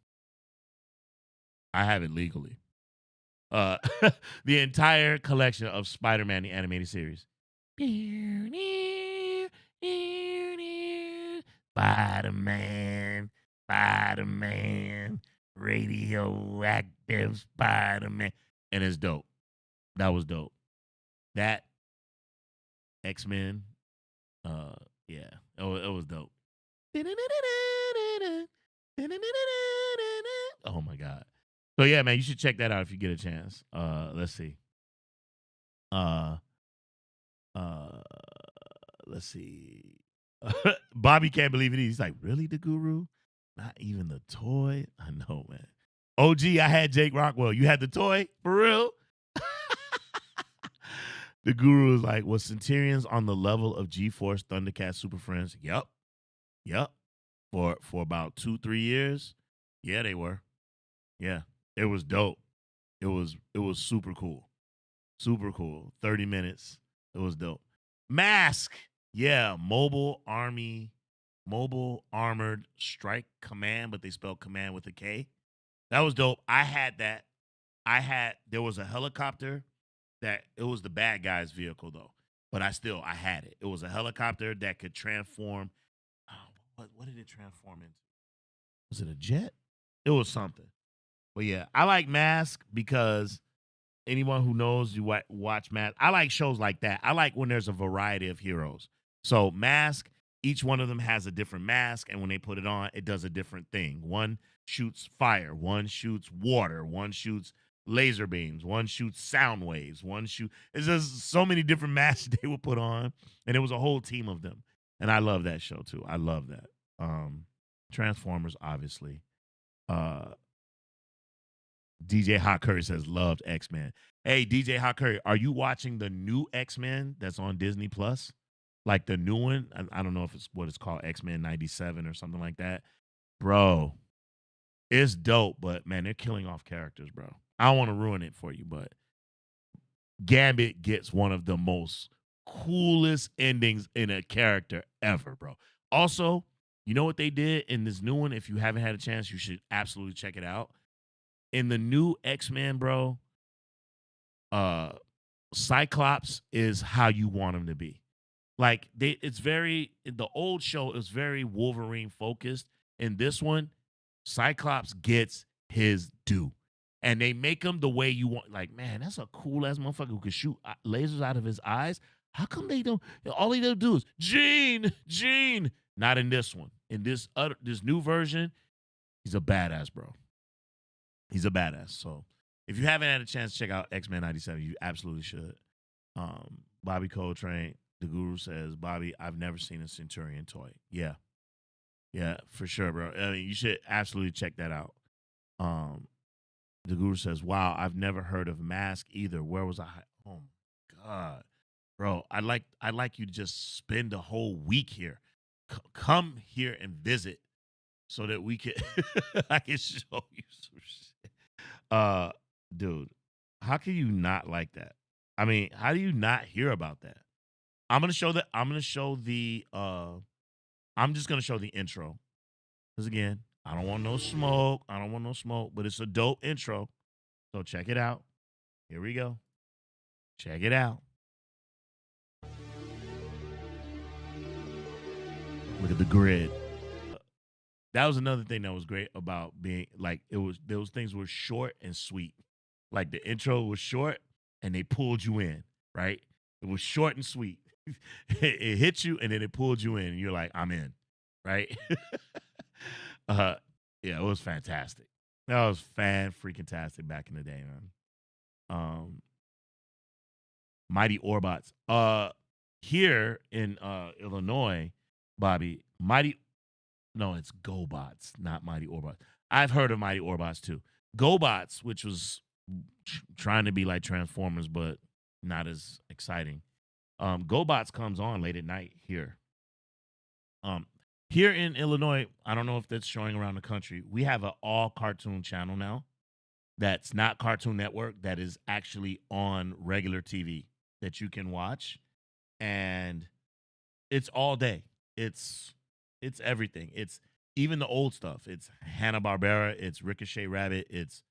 I have it legally. The entire collection of Spider-Man, the animated series. Spider-Man, Spider-Man, radioactive Spider-Man. And it's dope. That was dope. That X-Men, yeah, it was dope. Oh my God. So yeah, man, you should check that out if you get a chance. Let's see. Let's see. Bobby can't believe it. He's like, really, the guru? Not even the toy? I know, man. OG, I had Jake Rockwell. You had the toy? For real? The guru is like, was Centurions on the level of G-Force, Thundercats, Super Friends? Yep. For about 2-3 years. Yeah, they were. Yeah. It was dope. It was super cool. Super cool. 30 minutes. It was dope. Mask. Yeah, Mobile Armored Strike Command, but they spelled command with a K. That was dope. I had that. There was a helicopter that, it was the bad guy's vehicle though, but I had it. It was a helicopter that could transform. Oh, what did it transform into? Was it a jet? It was something. But yeah, I like Mask because anyone who knows, you watch Mask. I like shows like that. I like when there's a variety of heroes. So Mask, each one of them has a different mask, and when they put it on, it does a different thing. One shoots fire, one shoots water, one shoots laser beams, one shoots sound waves, it's just so many different masks they would put on, and it was a whole team of them. And I love that show too. I love that. Transformers, obviously. DJ Hot Curry says loved X-Men. Hey, DJ Hot Curry, are you watching the new X-Men that's on Disney Plus? Like the new one? I don't know if it's what it's called, X-Men 97 or something like that. Bro, it's dope, but man, they're killing off characters, bro. I don't want to ruin it for you, but Gambit gets one of the most coolest endings in a character ever, bro. Also, you know what they did in this new one? If you haven't had a chance, you should absolutely check it out. In the new X-Men, bro, Cyclops is how you want him to be. Like the old show is very Wolverine focused. In this one, Cyclops gets his due. And they make him the way you want. Like, man, that's a cool ass motherfucker who can shoot lasers out of his eyes. How come they don't? All they do is Gene. Not in this one. In this new version, he's a badass, bro. He's a badass. So if you haven't had a chance to check out X-Men 97, you absolutely should. Bobby Coltrane, the guru says, Bobby, I've never seen a Centurion toy. Yeah, for sure, bro. I mean, you should absolutely check that out. The guru says, wow, I've never heard of Mask either. Where was I? Oh my God, bro. I'd like you to just spend a whole week here. Come here and visit so that we can I can show you some shit. Dude, how can you not like that? I mean, how do you not hear about that? I'm just gonna show the intro. Because again, I don't want no smoke. But it's a dope intro. So check it out. Here we go. Check it out. Look at the grid. That was another thing that was great about being like those things were short and sweet. Like the intro was short and they pulled you in, right? It was short and sweet. It hit you and then it pulled you in and you're like, I'm in, right? Yeah, it was fantastic. That was freaking-tastic back in the day, man. Mighty Orbots. Here in Illinois, Bobby, it's GoBots, not Mighty Orbots. I've heard of Mighty Orbots too. GoBots, which was trying to be like Transformers, but not as exciting. GoBots comes on late at night here. Um, Here in Illinois, I don't know if that's showing around the country. We have an all cartoon channel now. That's not Cartoon Network. That is actually on regular TV that you can watch, and it's all day. It's everything. It's even the old stuff. It's Hanna Barbera. It's Ricochet Rabbit. It's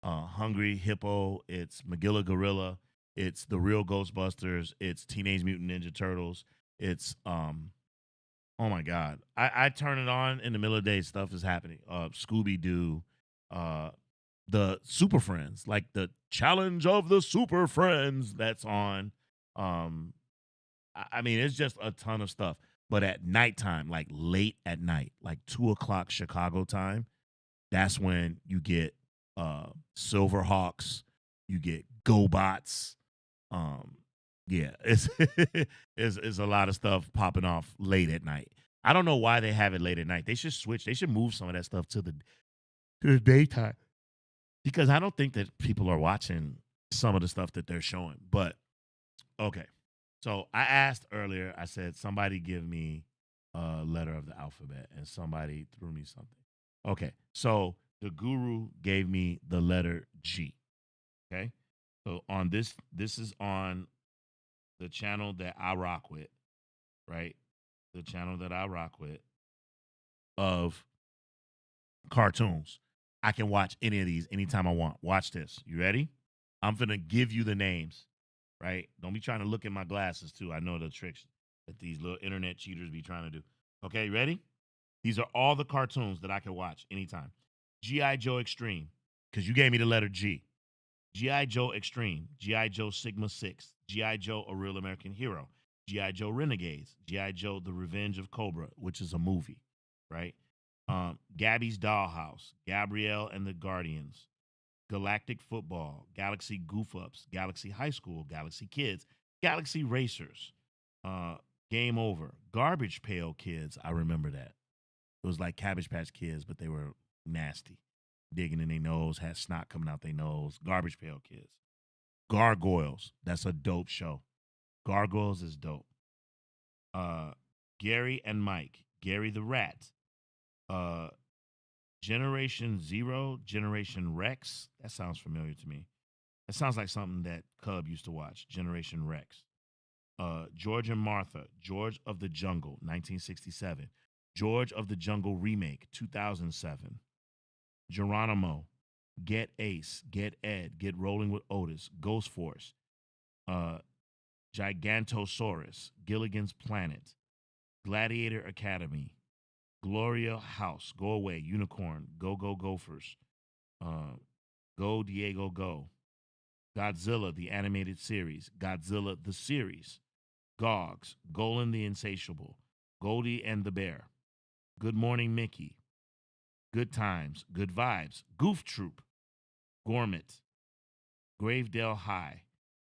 Hungry Hippo. It's Magilla Gorilla. It's the Real Ghostbusters. It's Teenage Mutant Ninja Turtles. It's oh my god, I turn it on in the middle of the day. Stuff is happening. Scooby Doo, uh, the Super Friends, like the Challenge of the Super Friends. That's on. Um, I mean, it's just a ton of stuff. But at nighttime, like late at night, like 2 o'clock Chicago time, that's when you get Silverhawks, you get GoBots. Um, yeah, it's, it's a lot of stuff popping off late at night. I don't know why they have it late at night. They should switch. They should move some of that stuff to the daytime because I don't think that people are watching some of the stuff that they're showing. But okay. So I asked earlier, I said, somebody give me a letter of the alphabet, and somebody threw me something. Okay. So the guru gave me the letter G. Okay. So on this is on the channel that I rock with, right? The channel that I rock with of cartoons. I can watch any of these anytime I want. Watch this. You ready? I'm going to give you the names, right? Don't be trying to look at my glasses, too. I know the tricks that these little internet cheaters be trying to do. Okay, you ready? These are all the cartoons that I can watch anytime. G.I. Joe Extreme, because you gave me the letter G. G.I. Joe Extreme, G.I. Joe Sigma 6, G.I. Joe A Real American Hero, G.I. Joe Renegades, G.I. Joe The Revenge of Cobra, which is a movie, right? Gabby's Dollhouse, Gabrielle and the Guardians, Galactic Football, Galaxy Goof Ups, Galaxy High School, Galaxy Kids, Galaxy Racers, uh, Game Over, Garbage Pail Kids. I remember that. It was like Cabbage Patch Kids, but they were nasty, digging in their nose, had snot coming out their nose. Garbage Pail Kids. Gargoyles. That's a dope show. Gargoyles is dope. Uh, Gary and Mike. Gary the Rat. Uh, Generation Zero. Generation Rex. That sounds familiar to me. That sounds like something that Cub used to watch. Generation Rex. George and Martha. George of the Jungle. 1967. George of the Jungle remake. 2007. Geronimo, Get Ace, Get Ed, Get Rolling with Otis, Ghost Force, uh, Gigantosaurus, Gilligan's Planet, Gladiator Academy, Gloria House, Go Away, Unicorn, Go Go Gophers, uh, Go Diego Go, Godzilla, the animated series, Godzilla, the series, Gogs, Golan the Insatiable, Goldie and the Bear, Good Morning Mickey, Good Times, Good Vibes, Goof Troop, Gourmet, Gravedale High,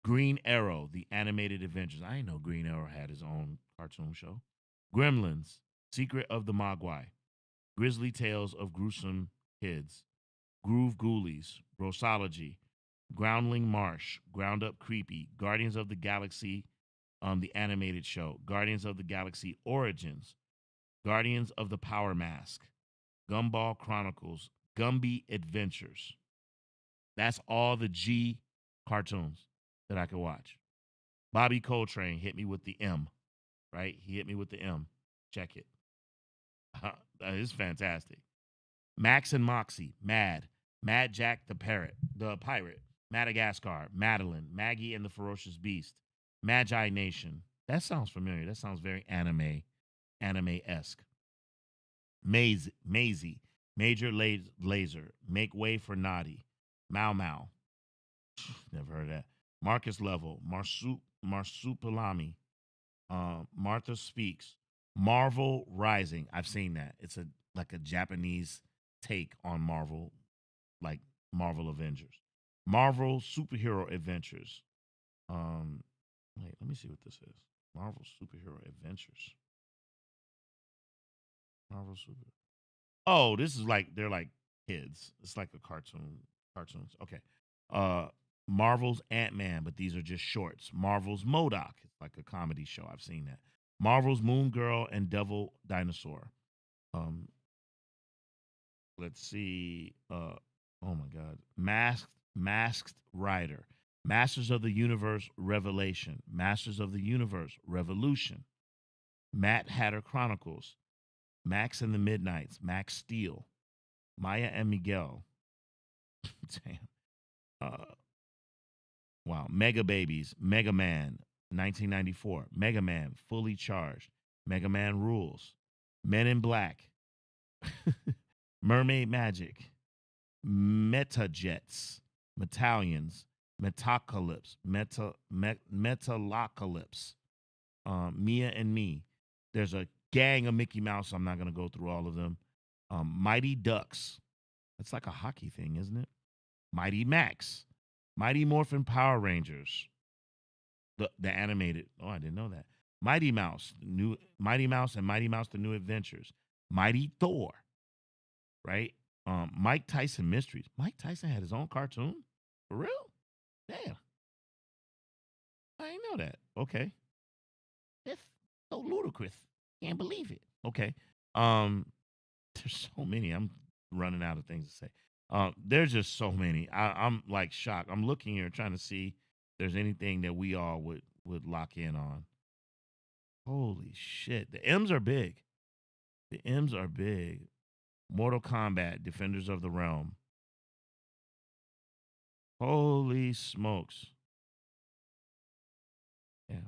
Green Arrow, the animated adventures. I didn't know Green Arrow had his own cartoon show. Gremlins, Secret of the Mogwai, Grizzly Tales of Gruesome Kids, Groove Ghoulies, Brosology, Groundling Marsh, Ground Up Creepy, Guardians of the Galaxy, the animated show, Guardians of the Galaxy Origins, Guardians of the Power Mask, Gumball Chronicles, Gumby Adventures. That's all the G cartoons that I could watch. Bobby Coltrane hit me with the M, right? He hit me with the M. Check it. That is fantastic. Max and Moxie, Mad, Mad Jack the Parrot, the Pirate, Madagascar, Madeline, Maggie and the Ferocious Beast, Magi Nation. That sounds familiar. That sounds very anime-esque. Maisie, Major Laser, Make Way for Naughty, Mau Mau. Never heard of that. Marcus Level, Marsupilami, Martha Speaks, Marvel Rising. I've seen that. It's a like a Japanese take on Marvel, like Marvel Avengers. Marvel Superhero Adventures. Wait, let me see what this is. Marvel Superhero Adventures. Marvel Super. Oh, this is like they're like kids. It's like a cartoons. Okay. Uh Marvel's Ant-Man, but these are just shorts. Marvel's Modoc. It's like a comedy show. I've seen that. Marvel's Moon Girl and Devil Dinosaur. Um let's see. Oh my god. Masked Rider. Masters of the Universe Revelation. Masters of the Universe Revolution. Mad Hatter Chronicles. Max and the Midnights. Max Steel. Maya and Miguel. Damn. Wow. Mega Babies. Mega Man. 1994. Mega Man. Fully Charged. Mega Man Rules. Men in Black. Mermaid Magic. Meta Jets. Metallions. Metacalypse. Metalocalypse. Mia and Me. There's a gang of Mickey Mouse. I'm not going to go through all of them. Mighty Ducks. That's like a hockey thing, isn't it? Mighty Max. Mighty Morphin Power Rangers. The animated. Oh, I didn't know that. Mighty Mouse. Mighty Mouse and Mighty Mouse The New Adventures. Mighty Thor. Right? Mike Tyson Mysteries. Mike Tyson had his own cartoon? For real? Damn. I didn't know that. Okay. That's so ludicrous. Can't believe it. Okay. There's so many. I'm running out of things to say. There's just so many. I'm like shocked. I'm looking here trying to see if there's anything that we all would lock in on. Holy shit. The M's are big. The M's are big. Mortal Kombat, Defenders of the Realm. Holy smokes. Yeah.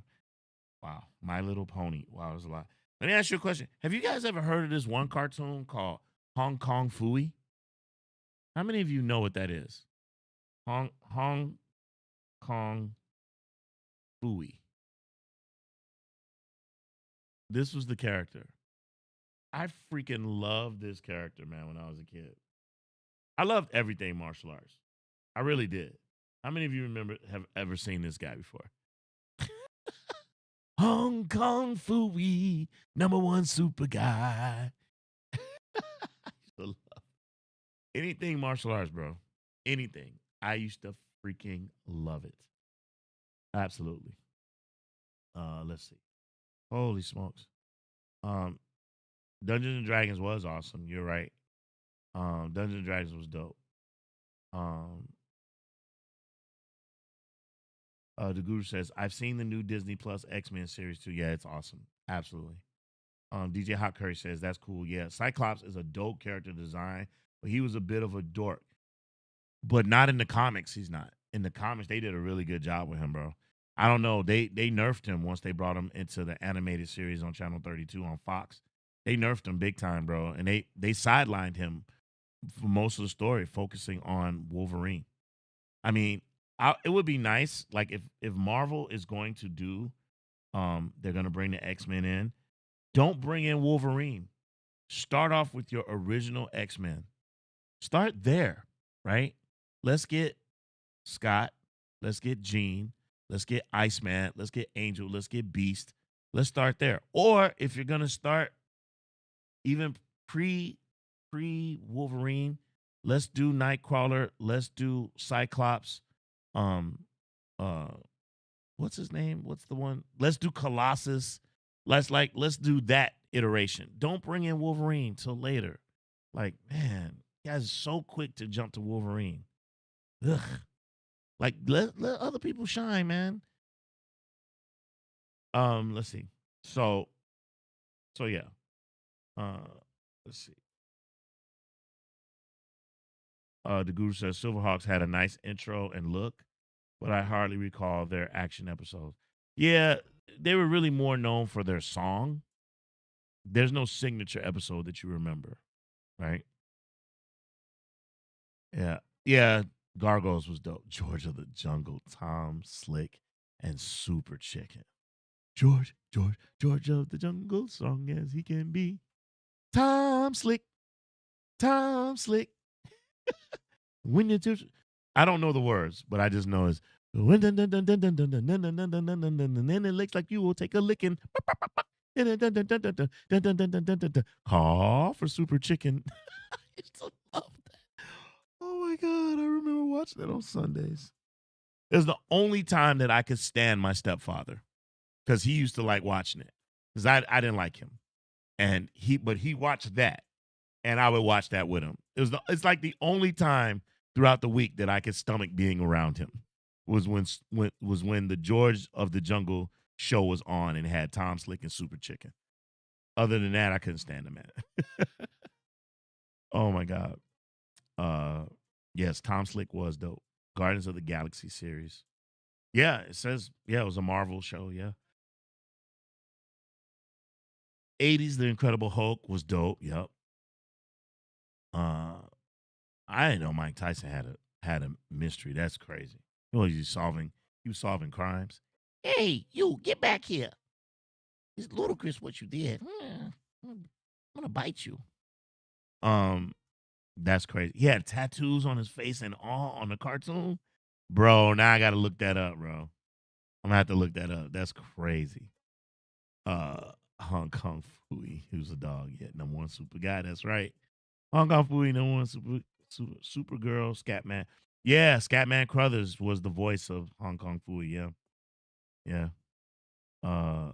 Wow. My Little Pony. Wow, there's a lot. Let me ask you a question. Have you guys ever heard of this one cartoon called Hong Kong Phooey? How many of you know what that is? Hong Kong Phooey. This was the character. I freaking loved this character, man, when I was a kid. I loved everything martial arts. I really did. How many of you have ever seen this guy before? Hong Kong Phooey, #1 super guy. I used to love anything martial arts, bro. Anything. I used to freaking love it. Absolutely. Let's see. Holy smokes. Dungeons and Dragons was awesome. You're right. Dungeons and Dragons was dope. The Guru says, I've seen the new Disney Plus X-Men series too. Yeah, it's awesome. Absolutely. DJ Hot Curry says, that's cool. Yeah, Cyclops is a dope character design, but he was a bit of a dork. But not in the comics, he's not. In the comics, they did a really good job with him, bro. I don't know. They nerfed him once they brought him into the animated series on Channel 32 on Fox. They nerfed him big time, bro. And they sidelined him for most of the story, focusing on Wolverine. I mean, it would be nice, like if Marvel is going to do, they're going to bring the X-Men in. Don't bring in Wolverine. Start off with your original X-Men. Start there, right? Let's get Scott. Let's get Jean. Let's get Iceman. Let's get Angel. Let's get Beast. Let's start there. Or if you're going to start even pre-Wolverine, let's do Nightcrawler. Let's do Cyclops. What's his name? What's the one? Let's do Colossus. Let's do that iteration. Don't bring in Wolverine till later. Like, man, you guys are so quick to jump to Wolverine. Ugh. Like, let other people shine, man. Let's see. So yeah. Let's see. The Guru says Silverhawks had a nice intro and look, but I hardly recall their action episodes. Yeah, they were really more known for their song. There's no signature episode that you remember, right? Yeah. Yeah, Gargoyles was dope. George of the Jungle, Tom Slick, and Super Chicken. George of the Jungle, strong as he can be. Tom Slick. When you do, I don't know the words, but I just know it's when and it looks like you will take a licking. Call for Super Chicken. I used to love that. watch that on Sundays. It was the only time that I could stand my stepfather because he used to like watching it because I didn't like him, and but he watched that, and I would watch that with him. It's like the only time throughout the week that I could stomach being around him was when the George of the Jungle show was on and had Tom Slick and Super Chicken. Other than that, I couldn't stand him, man. Oh my God. Yes, Tom Slick was dope. Guardians of the Galaxy series. Yeah, it says, yeah, it was a Marvel show, yeah. 80s The Incredible Hulk was dope. Yep. I didn't know Mike Tyson had a mystery. That's crazy. He was solving crimes. Hey, you get back here. It's ludicrous what you did. I'm gonna bite you. That's crazy. He had tattoos on his face and all on the cartoon. Bro, now I gotta look that up, bro. I'm gonna have to look that up. That's crazy. Hong Kong Fooey, who's a dog, yeah, number one super guy. That's right. Hong Kong Fooey, number one super girl, Scatman. Yeah, Scatman Crothers was the voice of Hong Kong Fooey. Yeah, yeah. Uh,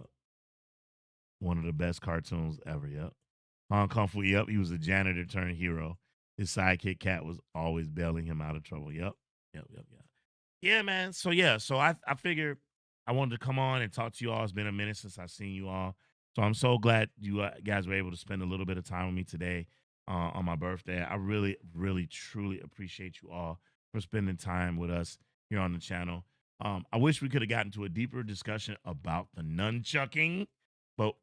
One of the best cartoons ever. Yep. Hong Kong Fooey. Yep, he was a janitor turned hero. His sidekick cat was always bailing him out of trouble. Yep, yep. Yeah, man. So I figured I wanted to come on and talk to you all. It's been a minute since I've seen you all. So I'm so glad you guys were able to spend a little bit of time with me today on my birthday. I really, really, truly appreciate you all for spending time with us here on the channel. I wish we could have gotten to a deeper discussion about the nunchucking, but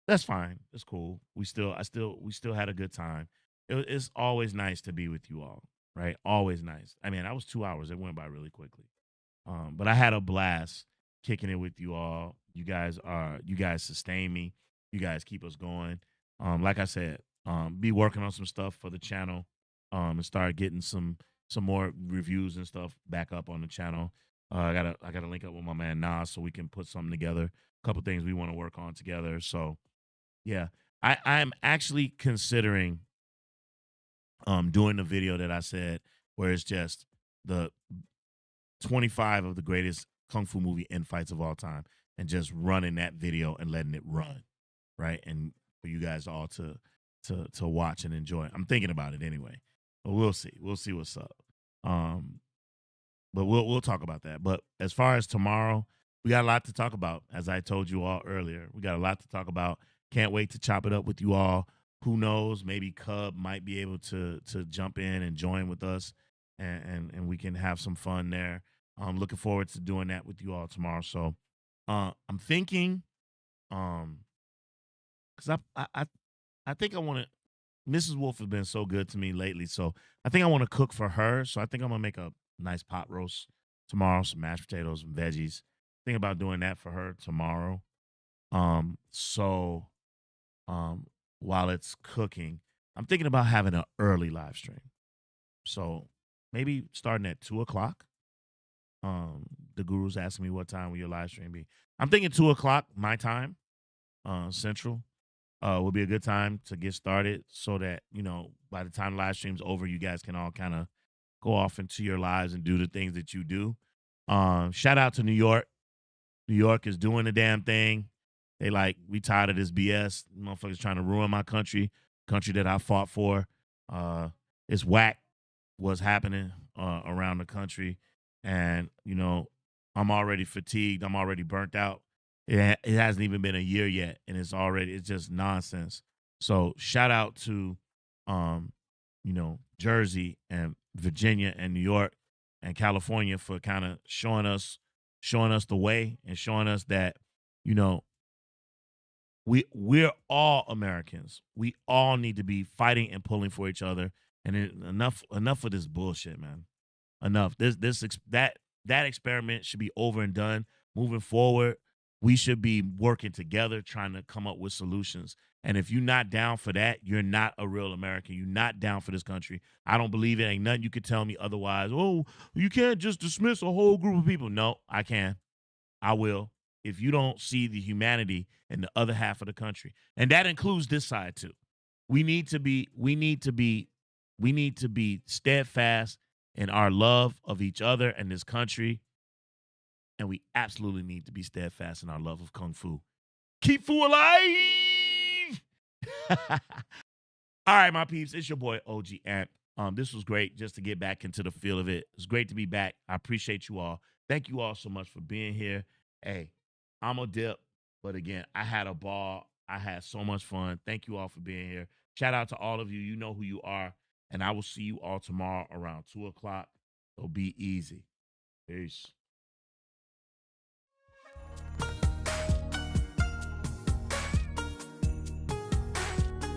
that's fine. It's cool. We still had a good time. It's always nice to be with you all, right? Always nice. I mean, that was 2 hours. It went by really quickly. But I had a blast kicking it with you all. You guys sustain me. You guys keep us going. Like I said, be working on some stuff for the channel. And start getting some more reviews and stuff back up on the channel. I gotta link up with my man Nas so we can put something together. A couple things we want to work on together. So yeah, I'm actually considering doing the video that I said where it's just the 25 of the greatest kung fu movie end fights of all time and just running that video and letting it run, right? And for you guys all to watch and enjoy. I'm thinking about it anyway. But we'll see. We'll see what's up. But we'll talk about that. But as far as tomorrow, we got a lot to talk about. As I told you all earlier, we got a lot to talk about. Can't wait to chop it up with you all. Who knows? Maybe Cub might be able to jump in and join with us, and we can have some fun there. I'm looking forward to doing that with you all tomorrow. So, I'm thinking, because I think I want to. Mrs. Wolf has been so good to me lately, so I think I want to cook for her. So I think I'm gonna make a nice pot roast tomorrow, some mashed potatoes and veggies. Think about doing that for her tomorrow. So while it's cooking, I'm thinking about having an early live stream. So maybe starting at 2 o'clock. The guru's asking me what time will your live stream be. I'm thinking 2 o'clock my time, Central. Will be a good time to get started so that, by the time the live stream's over, you guys can all kind of go off into your lives and do the things that you do. Shout out to New York. New York is doing the damn thing. They we tired of this BS. Motherfuckers trying to ruin my country that I fought for. It's whack what's happening around the country. And, I'm already fatigued. I'm already burnt out. It hasn't even been a year yet, and it's just nonsense. So shout out to, Jersey and Virginia and New York and California for kind of showing us the way and showing us that, we're all Americans. We all need to be fighting and pulling for each other. And enough of this bullshit, man. Enough. That experiment should be over and done. Moving forward, we should be working together, trying to come up with solutions. And if you're not down for that, you're not a real American. You're not down for this country. I don't believe it. Ain't nothing you could tell me otherwise. Oh, you can't just dismiss a whole group of people. No, I can. I will. If you don't see the humanity in the other half of the country, and that includes this side too. We need to be steadfast in our love of each other and this country. And we absolutely need to be steadfast in our love of Kung Fu. Keep Fu alive! All right, my peeps, it's your boy OG Amp. This was great just to get back into the feel of it. It's great to be back. I appreciate you all. Thank you all so much for being here. Hey, I'm a dip, but again, I had a ball. I had so much fun. Thank you all for being here. Shout out to all of you. You know who you are. And I will see you all tomorrow around 2 o'clock. So be easy. Peace.